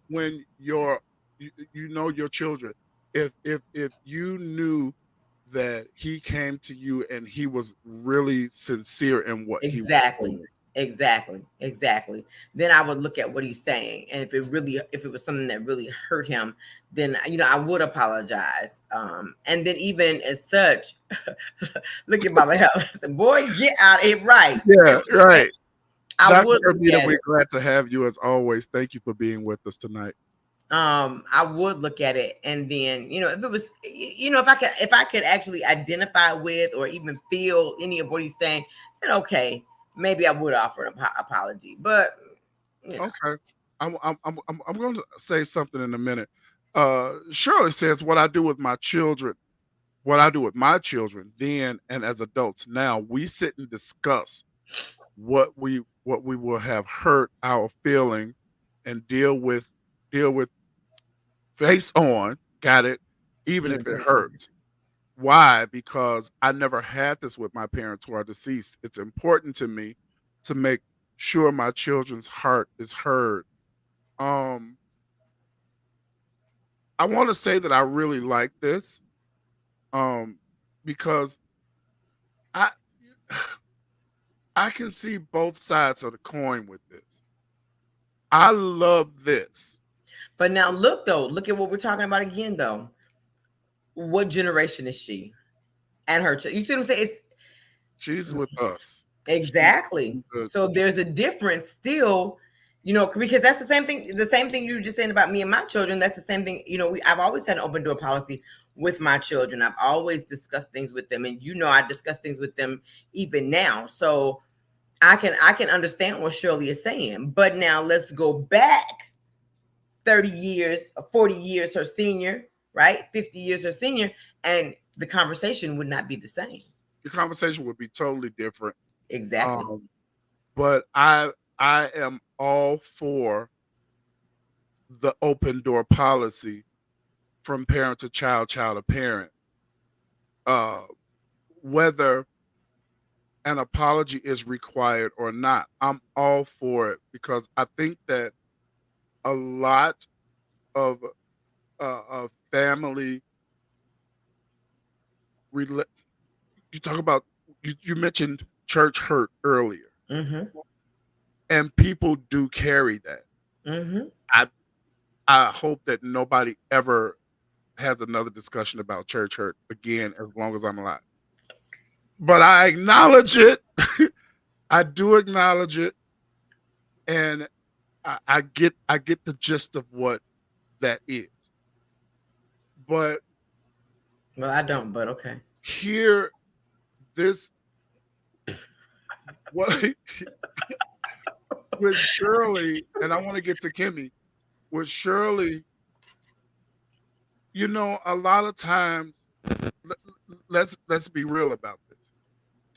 when your children, if you knew that he came to you and he was really sincere in what he was saying. Exactly. Then I would look at what he's saying, and if it was something that really hurt him, then I would apologize. And then even as such, look at Mama Helen. Boy, get out of here, right? Yeah, right. I would. We're glad to have you as always. Thank you for being with us tonight. I would look at it, and then if it was, if I could actually identify with or even feel any of what he's saying, then okay. Maybe I would offer an apology, but okay. I'm going to say something in a minute. Shirley says, "What I do with my children, then and as adults now, we sit and discuss what we will have hurt our feelings and deal with face on. Got it? Even if it hurts." Why? Because I never had this with my parents who are deceased. It's important to me to make sure my children's heart is heard. I want to say that I really like this, because I can see both sides of the coin with this. I love this. But now look at what we're talking about again, though. What generation is she and her? You see what I'm saying? She's with us. Exactly. So there's a difference still, because that's the same thing. The same thing you were just saying about me and my children. That's the same thing. I've always had an open door policy with my children. I've always discussed things with them, and I discuss things with them even now. So I can understand what Shirley is saying. But now let's go back 30 years or 40 years her senior. Right? 50 years her senior, and the conversation would not be the same. The conversation would be totally different. Exactly. But I am all for the open door policy from parent to child, child to parent. Whether an apology is required or not, I'm all for it, because I think that a lot of family, you talk about, you mentioned church hurt earlier, and people do carry that. I hope that nobody ever has another discussion about church hurt again as long as I'm alive, but I acknowledge it. I do acknowledge it, and I get the gist of what that is. But well, I don't, but okay. Here, this what with Shirley, and I want to get to Kimmy. With Shirley, a lot of times, let's be real about this.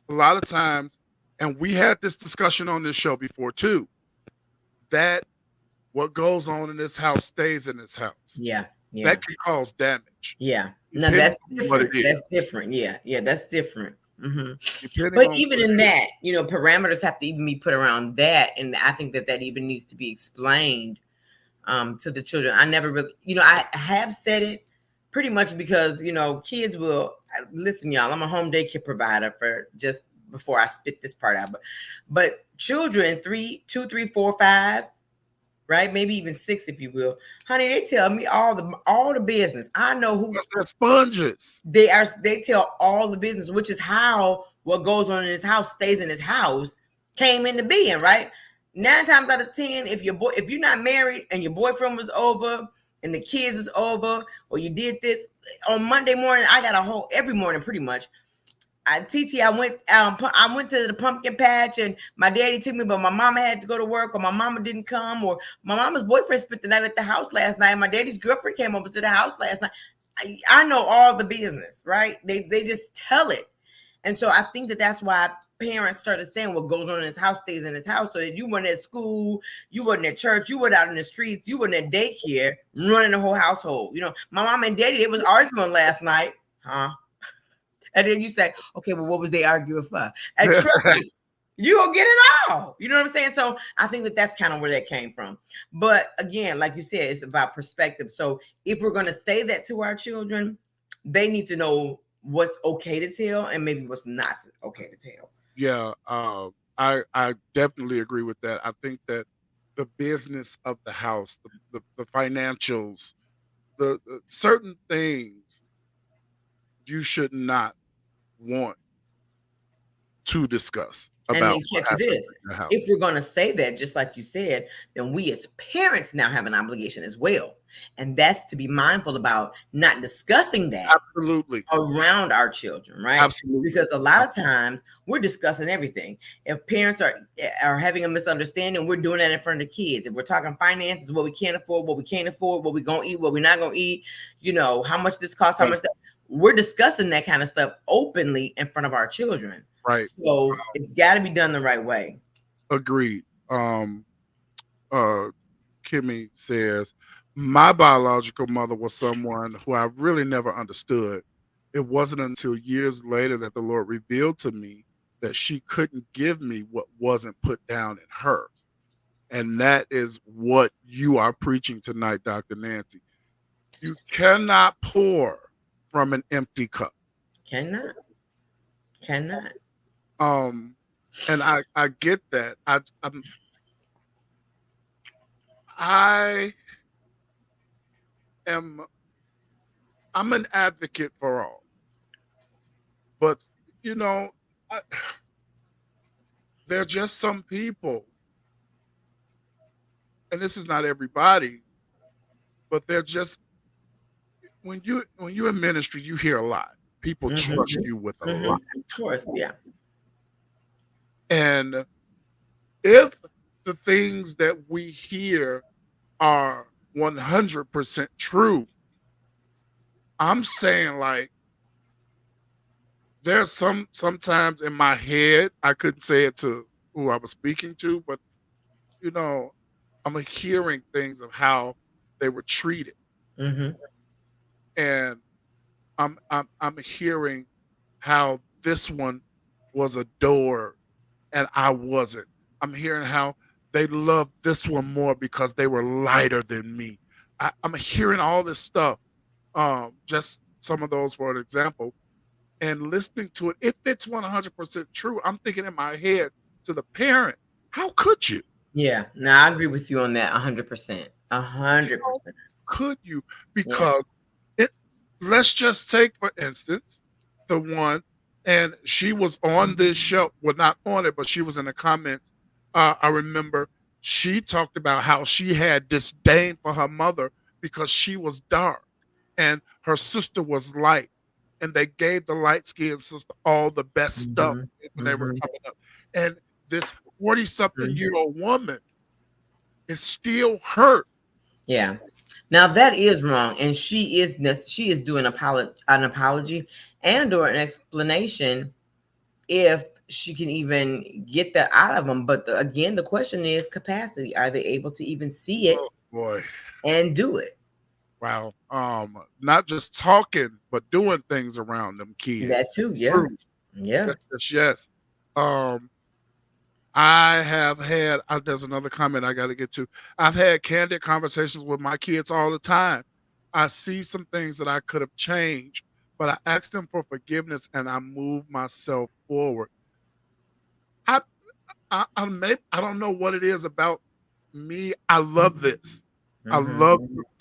A lot of times, and we had this discussion on this show before too, that what goes on in this house stays in this house. Yeah. That can cause damage. Yeah. No, that's different. That's different. Yeah, that's different. But even in that, parameters have to even be put around that, and I think that even needs to be explained to the children. I never really, I have said it pretty much because kids will listen. Y'all, I'm a home daycare provider for just before I spit this part out, but children 2, 3, 4, 5. Right, maybe even 6, if you will, honey. They tell me all the business. I know who they're sponges. They are. They tell all the business, which is how what goes on in his house stays in his house came into being. Right 9 times out of 10, if you're not married and your boyfriend was over and the kids was over, or you did this on Monday morning, I got every morning pretty much. I went to the pumpkin patch and my daddy took me, but my mama had to go to work, or my mama didn't come, or my mama's boyfriend spent the night at the house last night. My daddy's girlfriend came over to the house last night. I know all the business, right? They just tell it. And so I think that's why parents started saying what goes on in his house stays in his house. So that you weren't at school, you weren't at church, you weren't out in the streets, you weren't at daycare, running the whole household. My mom and daddy, they was arguing last night, huh? And then you say, okay, well, what was they arguing for? And trust me, you gonna get it all. You know what I'm saying? So I think that's kind of where that came from. But again, like you said, it's about perspective. So if we're gonna say that to our children, they need to know what's okay to tell and maybe what's not okay to tell. Yeah, I definitely agree with that. I think that the business of the house, the financials, the certain things you should not want to discuss And about then what catch happens this. in the house. If we're going to say that, just like you said, then we as parents now have an obligation as well. And that's to be mindful about not discussing that Absolutely. around our children, right? Absolutely. Because a lot of times we're discussing everything. If parents are having a misunderstanding, we're doing that in front of the kids. If we're talking finances, what we can't afford, what we can't afford, what we're going to eat, what we're not going to eat, how much this costs, how much that, we're discussing that kind of stuff openly in front of our children. Right. So it's got to be done the right way. Agreed. Kimmy says, my biological mother was someone who I really never understood. It wasn't until years later that the Lord revealed to me that she couldn't give me what wasn't put down in her. And that is what you are preaching tonight, Dr. Nancy. You cannot pour from an empty cup. Cannot. And I get that. I'm an advocate for all, but there are just some people, and this is not everybody, but they're just when you're in ministry, you hear a lot. People trust you with a lot. Of course, yeah. And if the things that we hear are 100% true, I'm saying, like, there's sometimes in my head, I couldn't say it to who I was speaking to, but I'm hearing things of how they were treated. And I'm hearing how this one was adored and I wasn't. I'm hearing how they loved this one more because they were lighter than me. I'm hearing all this stuff. Just some of those for an example. And listening to it, if it's 100% true, I'm thinking in my head to the parent, how could you? Yeah, no, I agree with you on that 100%. 100%. Could you? Because let's just take, for instance, the one, and she was on this show, well, not on it, but she was in the comments. I remember she talked about how she had disdain for her mother because she was dark and her sister was light. And they gave the light-skinned sister all the best stuff when they were coming up. And this 40-something-year-old woman is still hurt. Yeah. Now that is wrong, and she is doing an apology and or an explanation if she can even get that out of them. But again, the question is capacity. Are they able to even see it? Oh, boy. And do it? Wow. Not just talking, but doing things around them kids. That too, yeah. True. Yeah. Yes. I have had, there's another comment I got to get to. I've had candid conversations with my kids all the time. I see some things that I could have changed, but I asked them for forgiveness and I moved myself forward. I don't know what it is about me. I love this. I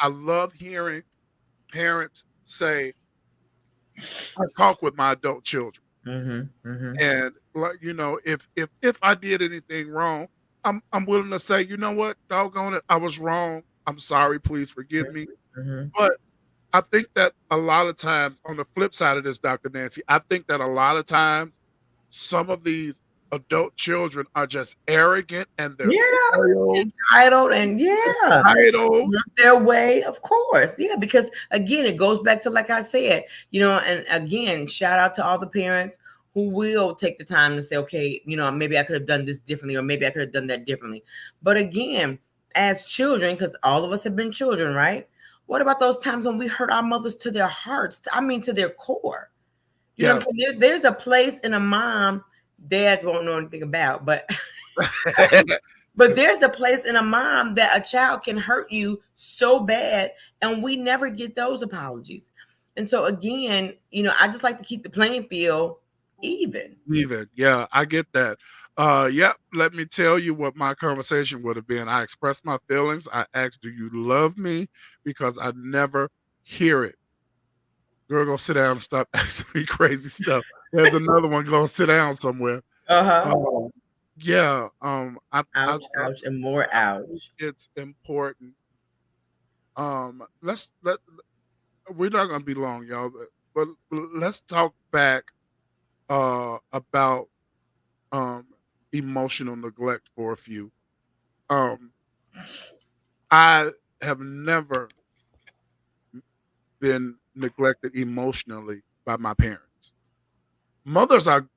love hearing parents say, I talk with my adult children. And if I did anything wrong, I'm willing to say, you know what, doggone it, I was wrong. I'm sorry. Please forgive me. Mhm. But I think that a lot of times, on the flip side of this, Dr. Nancy, I think that a lot of times some of these adult children are just arrogant and they're Yeah, spoiled, entitled and yeah, entitled. want their way, of course. Yeah, because again, it goes back to like I said, and again, shout out to all the parents who will take the time to say, okay, maybe I could have done this differently, or maybe I could have done that differently. But again, as children, because all of us have been children, right? What about those times when we hurt our mothers to their hearts? I mean, to their core. You know Yeah. what I'm saying? There's a place in a mom dads won't know anything about, but but there's a place in a mom that a child can hurt you so bad, and we never get those apologies. And so again, I just like to keep the playing field even. Even. Yeah, I get that. Yep, let me tell you what my conversation would have been. I expressed my feelings. I asked, "Do you love me?" Because I never hear it. Girl, go sit down and stop asking me crazy stuff. There's another one, go sit down somewhere. Uh-huh. Yeah, Ouch, ouch, and more ouch. it's important. We're not gonna be long, y'all, but let's talk back about emotional neglect for a few. Um, I have never been neglected emotionally by my parents. Mothers are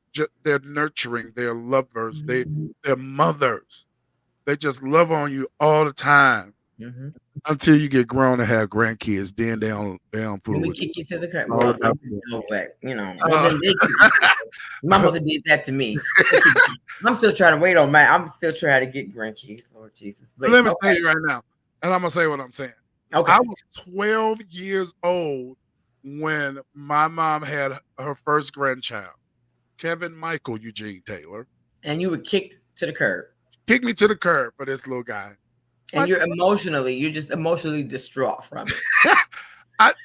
they're nurturing, they're lovers, Mhm. they're mothers. They just love on you all the time Mhm. until you get grown and have grandkids. Then they don't Then fool we with you. kick you to the curb. All Well, about no way, well, Uh, then they kick you to the curb. My mother did that to me. I'm still trying to wait on I'm still trying to get grandkids, Lord Jesus. But let me tell okay, you right now, and I'm gonna say what I'm saying. okay. I was 12 years old when my mom had her first grandchild, Kevin Michael Eugene Taylor. And you were kicked to the curb. Kicked me to the curb for this little guy. And But you're just emotionally distraught from it.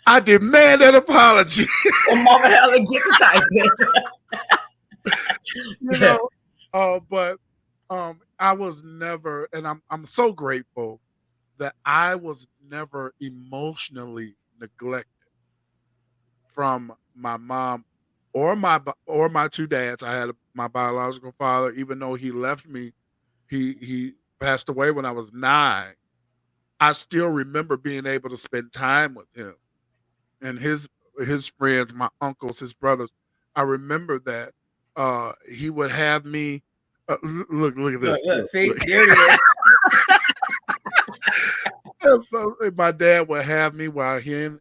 I demand an apology. Well, Mama Helen, get the type You know, but I was never, and I'm so grateful that I was never emotionally neglected from my mom or my two dads. I had my biological father, even though he left me, he passed away when I was 9. I still remember being able to spend time with him and his friends, my uncles, his brothers. I remember that he would have me. Look at Look, this. look, see, Look. there it is. So, my dad would have me while he and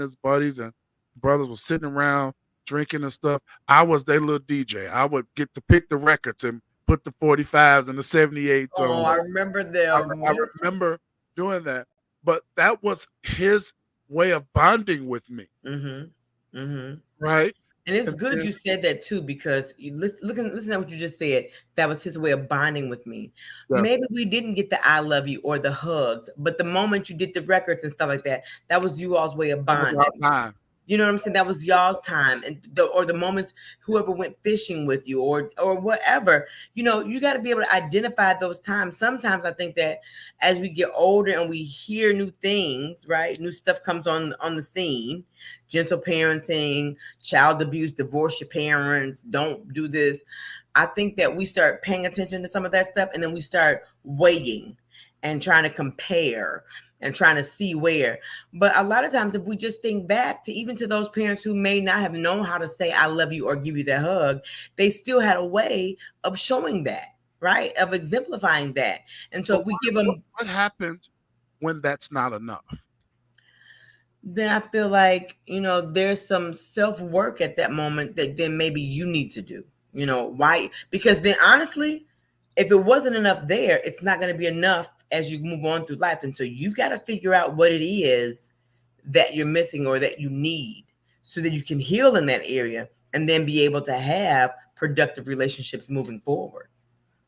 his buddies and brothers were sitting around drinking and stuff. I was their little DJ. I would get to pick the records and put the 45s and the 78s Oh, on. I remember them. I remember doing that, but that was his way of bonding with me, Mm-hmm. Mm-hmm. right? And it's And good then you said that too, because listen to what you just said. That was his way of bonding with me. yeah, Maybe we didn't get the I love you or the hugs, but the moment you did the records and stuff like that, that was you all's way of that was bonding. our time. You know what I'm saying? That was y'all's time, and or the moments whoever went fishing with you, or whatever. You got to be able to identify those times. Sometimes I think that as we get older and we hear new things, right? New stuff comes on the scene. Gentle parenting, child abuse, divorce your parents, don't do this. I think that we start paying attention to some of that stuff, and then we start weighing and trying to compare and trying to see where. But a lot of times, if we just think back to even to those parents who may not have known how to say I love you or give you that hug, they still had a way of showing that, right? Of exemplifying that. And so But if we give them, what happens when that's not enough? then I feel like, there's some self-work at that moment that then maybe you need to do. Why? Because then honestly, if it wasn't enough there, it's not going to be enough as you move on through life. And so you've got to figure out what it is that you're missing or that you need so that you can heal in that area and then be able to have productive relationships moving forward.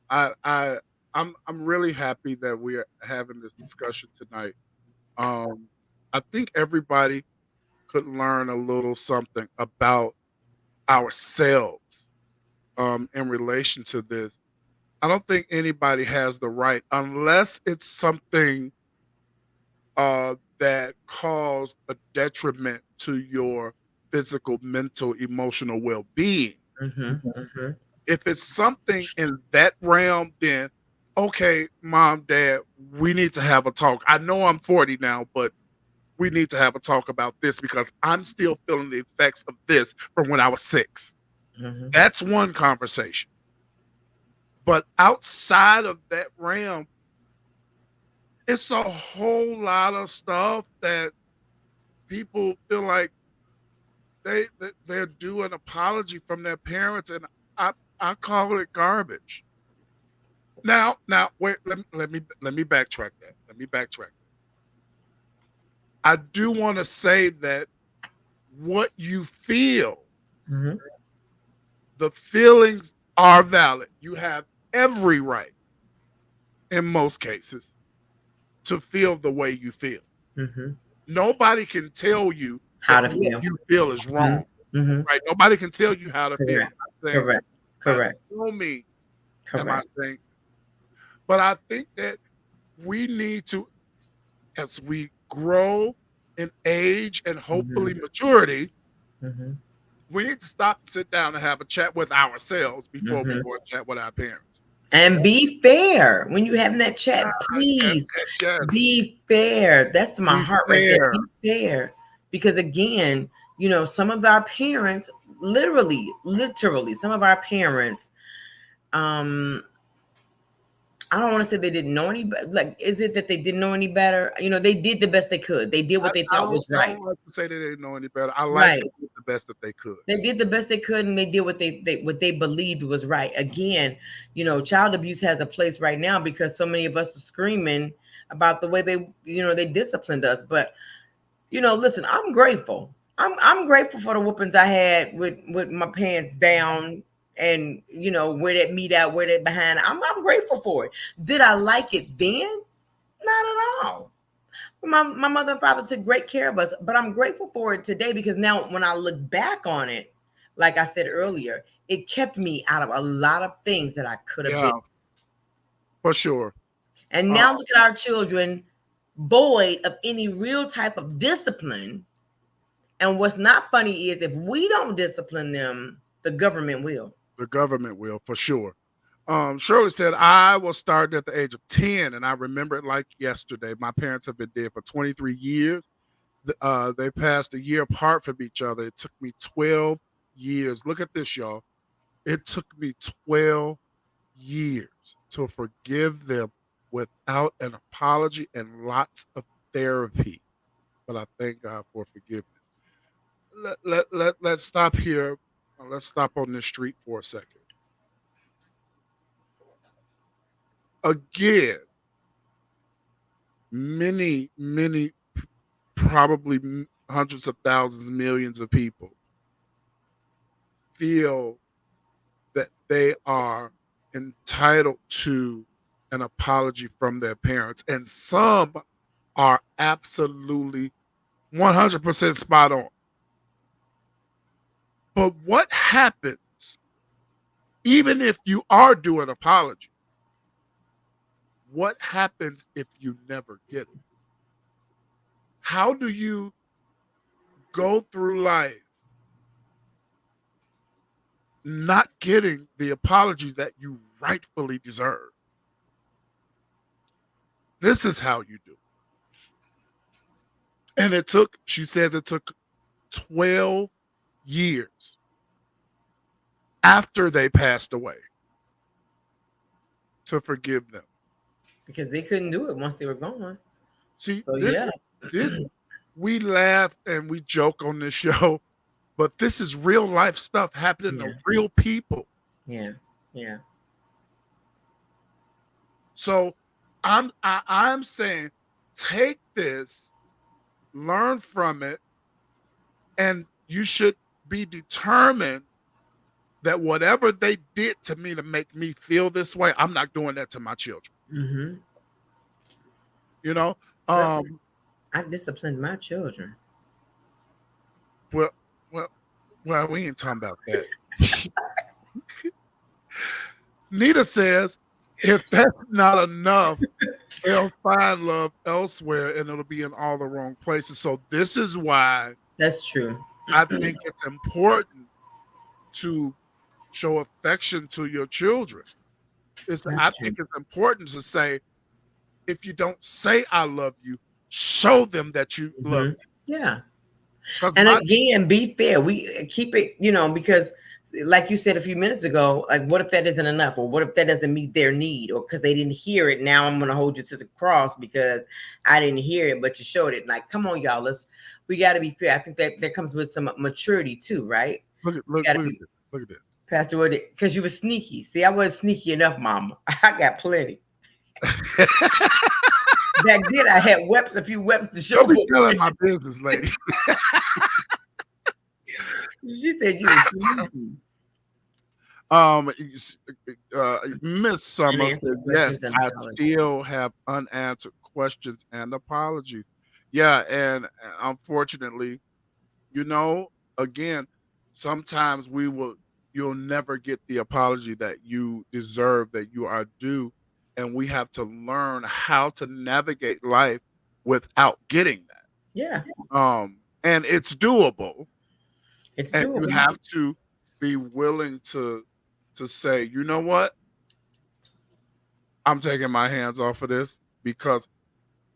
I'm really happy that we are having this discussion tonight. I think everybody could learn a little something about ourselves in relation to this. I don't think anybody has the right, unless it's something that caused a detriment to your physical, mental, emotional well-being. Mm-hmm. Mm-hmm. If it's something in that realm, then okay, mom, dad, we need to have a talk. I know I'm 40 now, but we need to have a talk about this because I'm still feeling the effects of this from when I was 6. Mm-hmm. That's one conversation. But outside of that realm, it's a whole lot of stuff that people feel like they're due an apology from their parents, and I call it garbage. Now, wait, let me backtrack that. Let me backtrack. I do want to say that what you feel, Mm-hmm. the feelings are valid. You have every right, in most cases, to feel the way you feel. Mm-hmm. Nobody can tell you How that to what feel. you feel is wrong, Mm-hmm. right? Nobody can tell you how to feel. Correct. I'm saying Correct. by Correct. no means am I Correct. saying, but I think that we need to, as we grow in age and hopefully maturity, Mm-hmm. we need to stop and sit down and have a chat with ourselves before we Mm-hmm. go and chat with our parents. And be fair when you're having that chat. Yes, Please yes. be fair. That's my Be heart right there. fair. Be fair. Because again, you know, some of our parents, literally, some of our parents, I don't want to say they didn't know any better. Like, is it that they didn't know any better? You know, they did the best they could. They did what they thought was I right. don't like to say they didn't know any better. I like Right. to do the best that they could. They did the best they could, and they did what they believed was right. Again, you know, child abuse has a place right now because so many of us were screaming about the way they, you know, they disciplined us. But you know, listen, I'm grateful. I'm grateful for the whoopings I had with my pants down and you know where that meat out, where that behind. I'm grateful for it. Did I like it then? Not at all. My mother and father took great care of us, but I'm grateful for it today because now when I look back on it, like I said earlier, it kept me out of a lot of things that I could have been. For sure. And now look at our children void of any real type of discipline. And what's not funny is if we don't discipline them, the government will. The government will, for sure. Shirley said, I was started at the age of 10, and I remember it like yesterday. My parents have been dead for 23 years. They passed a year apart from each other. It took me 12 years. Look at this, y'all. It took me 12 years to forgive them without an apology and lots of therapy. But I thank God for forgiveness. Let's stop here. Let's stop on this street for a second. Again, many, probably hundreds of thousands, millions of people feel that they are entitled to an apology from their parents, and some are absolutely 100% spot on. But what happens, even if you are due an apology, what happens if you never get it? How do you go through life not getting the apology that you rightfully deserve? This is how you do it. And she says it took 12 years after they passed away to forgive them. Because they couldn't do it once they were gone. See, So, we laugh and we joke on this show, but this is real life stuff happening to real people. Yeah. So I'm saying take this, learn from it, and you should be determined that whatever they did to me to make me feel this way, I'm not doing that to my children. Mm-hmm. You know, I disciplined my children. Well, we ain't talking about that. Nita says, If that's not enough, they'll find love elsewhere and it'll be in all the wrong places. So this is why That's true. I think it's important to show affection to your children. I think it's important to say, if you don't say I love you, show them that you love them. Yeah. 'Cause And again, be fair. We keep it, because like you said a few minutes ago, like what if that isn't enough? Or what if that doesn't meet their need? Or because they didn't hear it, now I'm gonna hold you to the cross because I didn't hear it, but you showed it. Like, come on, y'all. We gotta be fair. I think that comes with some maturity too, right? Look at this. Pastor Wood, because you were sneaky. See, I wasn't sneaky enough, Mama. I got plenty. Back then, I had a few weapons to show. Don't be telling my business, lady. She said you were sneaky. Miss Summer said, yes, and I apologies. still have unanswered questions and apologies. Yeah, and unfortunately, again, sometimes you'll never get the apology that you deserve, that you are due, and we have to learn how to navigate life without getting that. Yeah. And it's doable. It's And doable. you have to be willing to say, you know what? I'm taking my hands off of this, because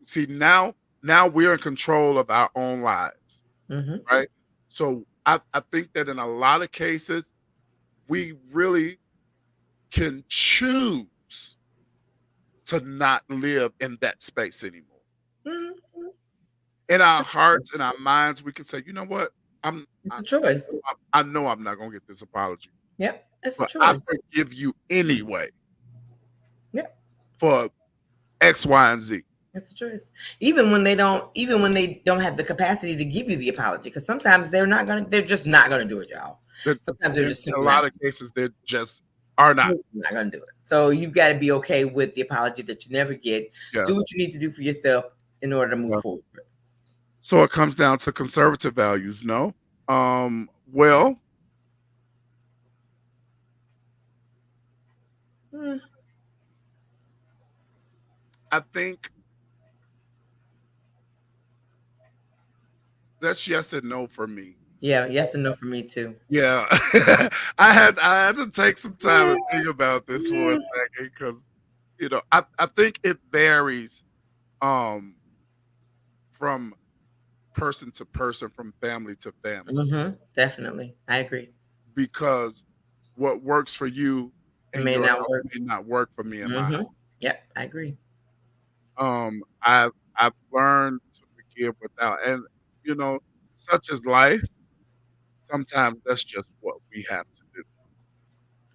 see, now we're in control of our own lives. Right? So I think that in a lot of cases, we really can choose to not live in that space anymore. In our hearts, in our minds, we can say, you know what? It's a choice. I know I'm not gonna get this apology. Yep, it's a But choice. I forgive you anyway. Yep. For X, Y, and Z. It's a choice. Even when they don't have the capacity to give you the apology, because sometimes they're just not gonna do it, y'all. Sometimes they're just in a lot of cases they just are not gonna do it. So you've got to be okay with the apology that you never get. Yeah. Do what you need to do for yourself in order to move forward. So it comes down to conservative values, no? Well, I think that's yes and no for me. Yeah, yes and no for me too. Yeah. I had to take some time and think about this for a second, because I think it varies from person to person, from family to family. Definitely. I agree. Because what works for you may not work for me and my house. Yep, I agree. I've learned to forgive without, and such is life. Sometimes that's just what we have to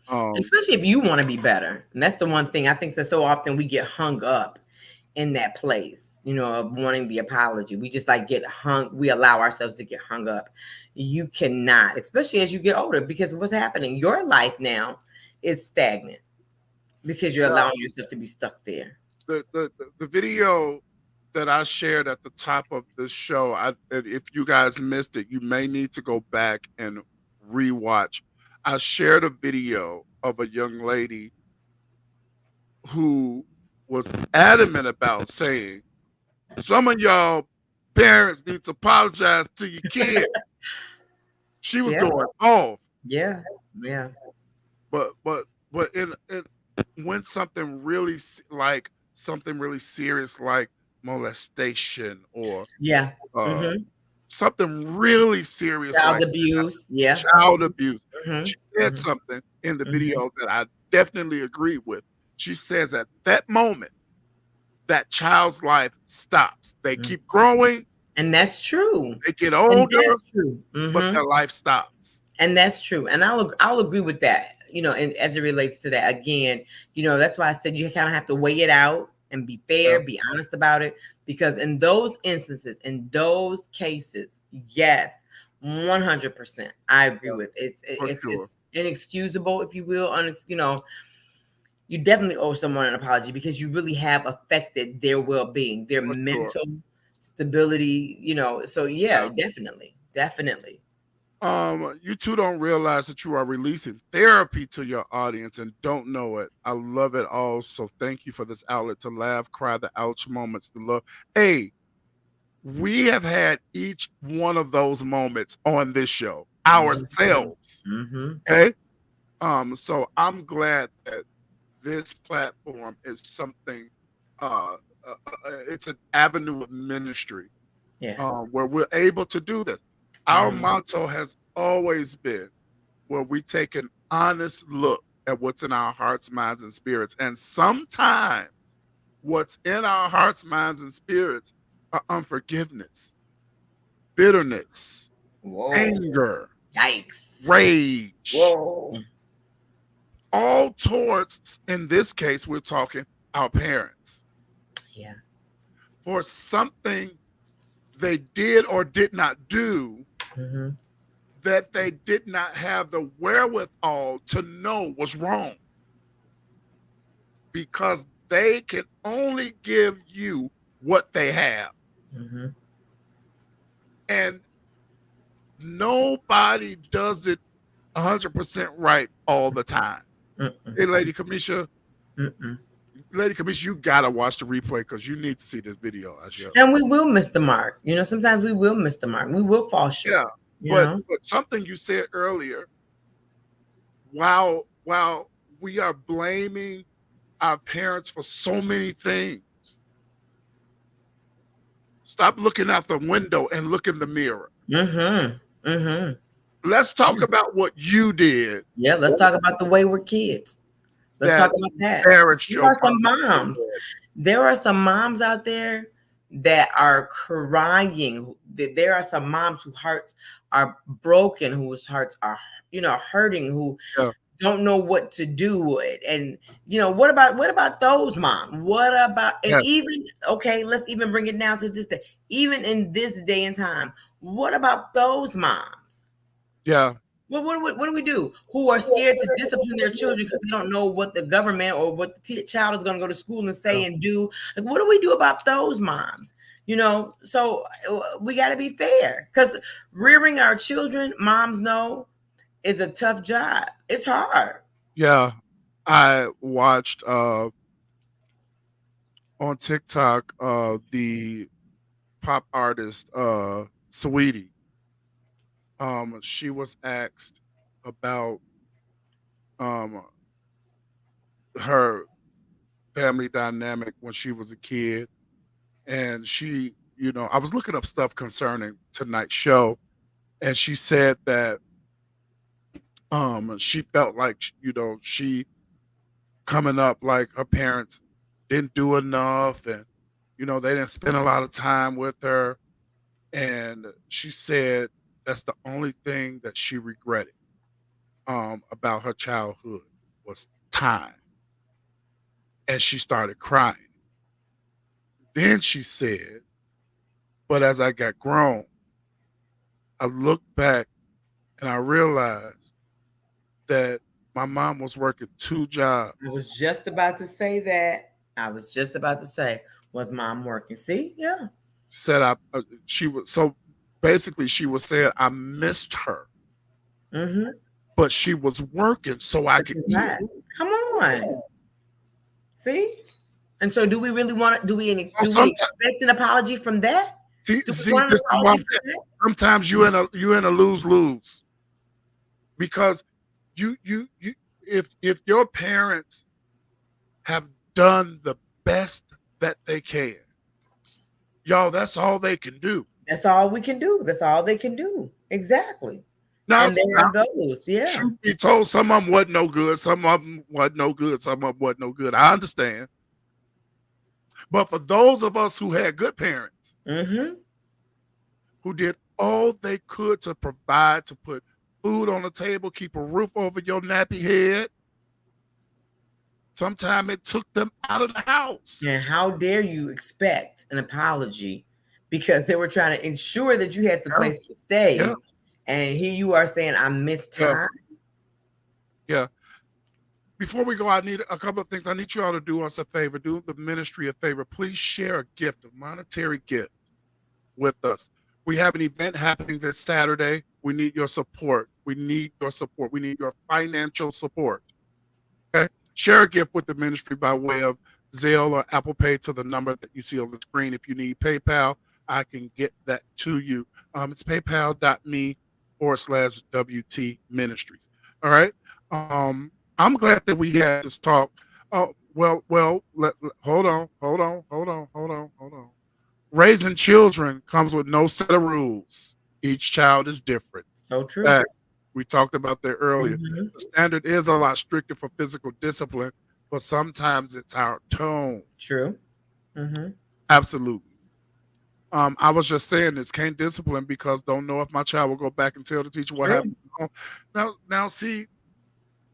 do. Especially if you want to be better. And that's the one thing I think that so often we get hung up in that place, of wanting the apology. We just we allow ourselves to get hung up. You cannot, especially as you get older, because what's happening? Your life now is stagnant because you're allowing yourself to be stuck there. The video that I shared at the top of this show, if you guys missed it, you may need to go back and rewatch. I shared a video of a young lady who was adamant about saying, some of y'all parents need to apologize to your kids. She was going off. Yeah. But when something really serious, like molestation or something really serious, child abuse. She said something in the video that I definitely agree with. She says at that moment, that child's life stops. They keep growing. And that's true. They get older, that's true. But their life stops. And that's true. And I'll agree with that, and as it relates to that, again, that's why I said you kind of have to weigh it out and be fair, be honest about it. Because in those instances, in those cases, yes, 100%, I agree with it. It's inexcusable, if you will. You definitely owe someone an apology because you really have affected their well-being, their mental stability, So yeah, definitely. You two don't realize that you are releasing therapy to your audience and don't know it. I love it all. So thank you for this outlet to laugh, cry, the ouch moments, the love. Hey, we have had each one of those moments on this show ourselves. Mm-hmm. Okay. So I'm glad that this platform is something, it's an avenue of ministry Yeah. where we're able to do this. Our motto has always been where we take an honest look at what's in our hearts, minds, and spirits. And sometimes what's in our hearts, minds, and spirits are unforgiveness, bitterness, Whoa. anger, Yikes. rage, Whoa. all towards, in this case, we're talking our parents. Yeah. For something they did or did not do that they did not have the wherewithal to know was wrong. Because they can only give you what they have. And nobody does it 100% right all the time. Hey, Lady Kamisha. Lady Kamisha, you gotta watch the replay because you need to see this video. And we will miss the mark. You know, sometimes we will miss the mark. We will fall short. Yeah, but something you said earlier, while we are blaming our parents for so many things, stop looking out the window and look in the mirror. Let's talk about what you did. Yeah, let's talk about the wayward kids. Let's talk about that. There are some moms. There are some moms out there that are crying. There are some moms whose hearts are broken, whose hearts are, hurting, who don't know what to do. And what about those moms? What about even let's even bring it down to this day. Even in this day and time, what about those moms? Yeah. Well, what do we do? Who are scared to discipline their children because they don't know what the government or what the child is going to go to school and say and do? Like, what do we do about those moms? So we got to be fair, because rearing our children, moms know, is a tough job. It's hard. Yeah, I watched on TikTok the pop artist Saweetie. She was asked about her family dynamic when she was a kid, and she, I was looking up stuff concerning tonight's show, and she said that she felt like she coming up, like her parents didn't do enough, and they didn't spend a lot of time with her, and she said that's the only thing that she regretted about her childhood was time. And she started crying. Then she said, but as I got grown, I looked back and I realized that my mom was working 2 jobs. I was just about to say that. Was mom working? See? Yeah. Said she was, so basically she was saying I missed her. But she was working so I could eat. Come on. See? And so do we really want to, do we expect an apology from that? See, this is sometimes you in a lose-lose. Because if your parents have done the best that they can, y'all, that's all they can do. That's all we can do. That's all they can do. Exactly. Now, and there are those, Truth be told, some of them wasn't no good. Some of them wasn't no good. Some of them wasn't no good. I understand. But for those of us who had good parents, who did all they could to provide, to put food on the table, keep a roof over your nappy head, sometimes it took them out of the house. And how dare you expect an apology because they were trying to ensure that you had some place to stay. Yeah. And here you are saying, I missed time. Yeah. Before we go, I need a couple of things. I need you all to do us a favor. Do the ministry a favor. Please share a gift, a monetary gift with us. We have an event happening this Saturday. We need your support. We need your support. We need your financial support. Okay. Share a gift with the ministry by way of Zelle or Apple Pay to the number that you see on the screen. If you need PayPal, I can get that to you. It's paypal.me/WT Ministries. All right. I'm glad that we had this talk. Oh, well, hold on. Raising children comes with no set of rules. Each child is different. So true. Facts. We talked about that earlier. Mhm. The standard is a lot stricter for physical discipline, but sometimes it's our tone. True. Mm-hmm. Absolutely. I was just saying this, can't discipline because don't know if my child will go back and tell the teacher what True. happened. Now, see,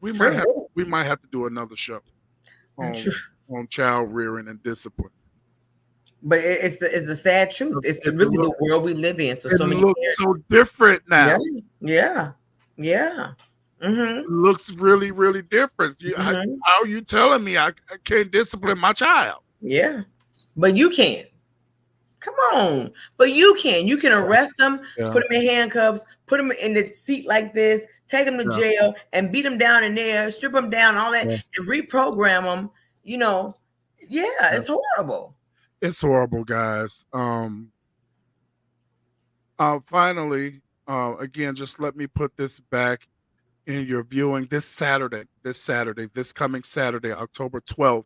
we True. might have to do another show True. on child rearing and discipline. But it's the sad truth. It's really the world we live in. So It many looks parents, so different now. Yeah. Mm-hmm. It looks really, really different. How are you telling me I can't discipline my child? Yeah, but you can. Come on, but you can. You can arrest them, put them in handcuffs, put them in the seat like this, take them to jail, and beat them down in there, strip them down, all that, and reprogram them. It's horrible. It's horrible, guys. Finally, again, just let me put this back in your viewing this coming Saturday, October 12th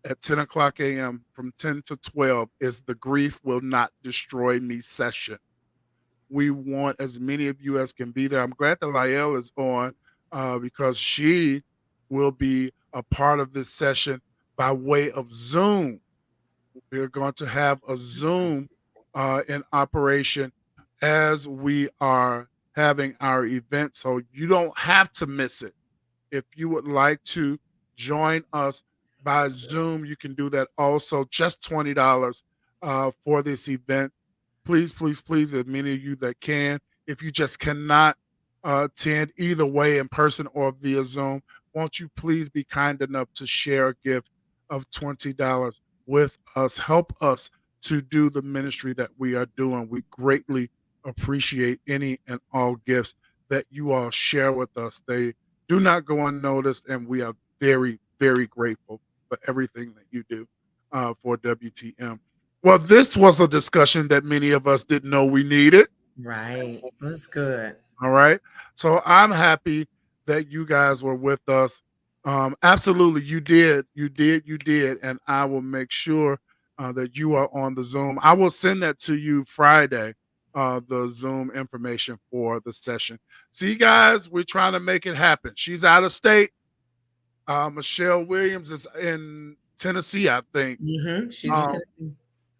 at 10 o'clock a.m. from 10 to 12 is the Grief Will Not Destroy Me session. We want as many of you as can be there. I'm glad that Lael is on because she will be a part of this session by way of Zoom. We're going to have a Zoom in operation as we are having our event, so you don't have to miss it. If you would like to join us by Zoom, you can do that also. Just $20 for this event. Please, as many of you that can. If you just cannot attend either way in person or via Zoom, won't you please be kind enough to share a gift of $20 with us? Help us to do the ministry that we are doing. We greatly appreciate any and all gifts that you all share with us. They do not go unnoticed, and we are very, very grateful for everything that you do for WTM. Well, this was a discussion that many of us didn't know we needed. Right. That's good. All right. So I'm happy that you guys were with us. Absolutely. You did. And I will make sure that you are on the Zoom. I will send that to you Friday, the Zoom information for the session. See, guys, we're trying to make it happen. She's out of state. Michelle Williams is in Tennessee, I think. Mm-hmm. She's in Tennessee.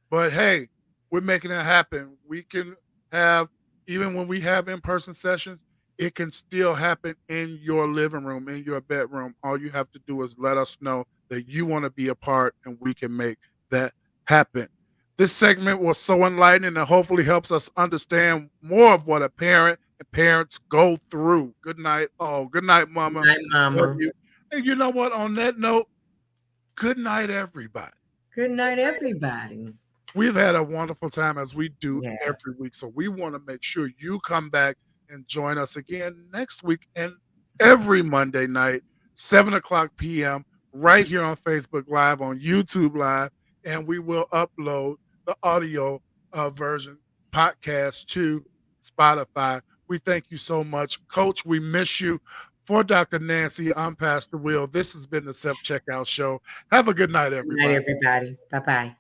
But hey, we're making it happen. We can have, even when we have in-person sessions, it can still happen in your living room, in your bedroom. All you have to do is let us know that you want to be a part, and we can make that happen. This segment was so enlightening and hopefully helps us understand more of what a parent and parents go through. Good night. Oh, good night, Mama. Good night, Mama. And you know what? On that note, good night, everybody. Good night, everybody. We've had a wonderful time as we do every week. So we want to make sure you come back and join us again next week and every Monday night, 7 o'clock p.m., right here on Facebook Live, on YouTube Live. And we will upload the audio version podcast to Spotify. We thank you so much. Coach, we miss you. For Dr. Nancy, I'm Pastor Will. This has been the Self-Checkout Show. Have a good night, everybody. Good night, everybody. Bye-bye.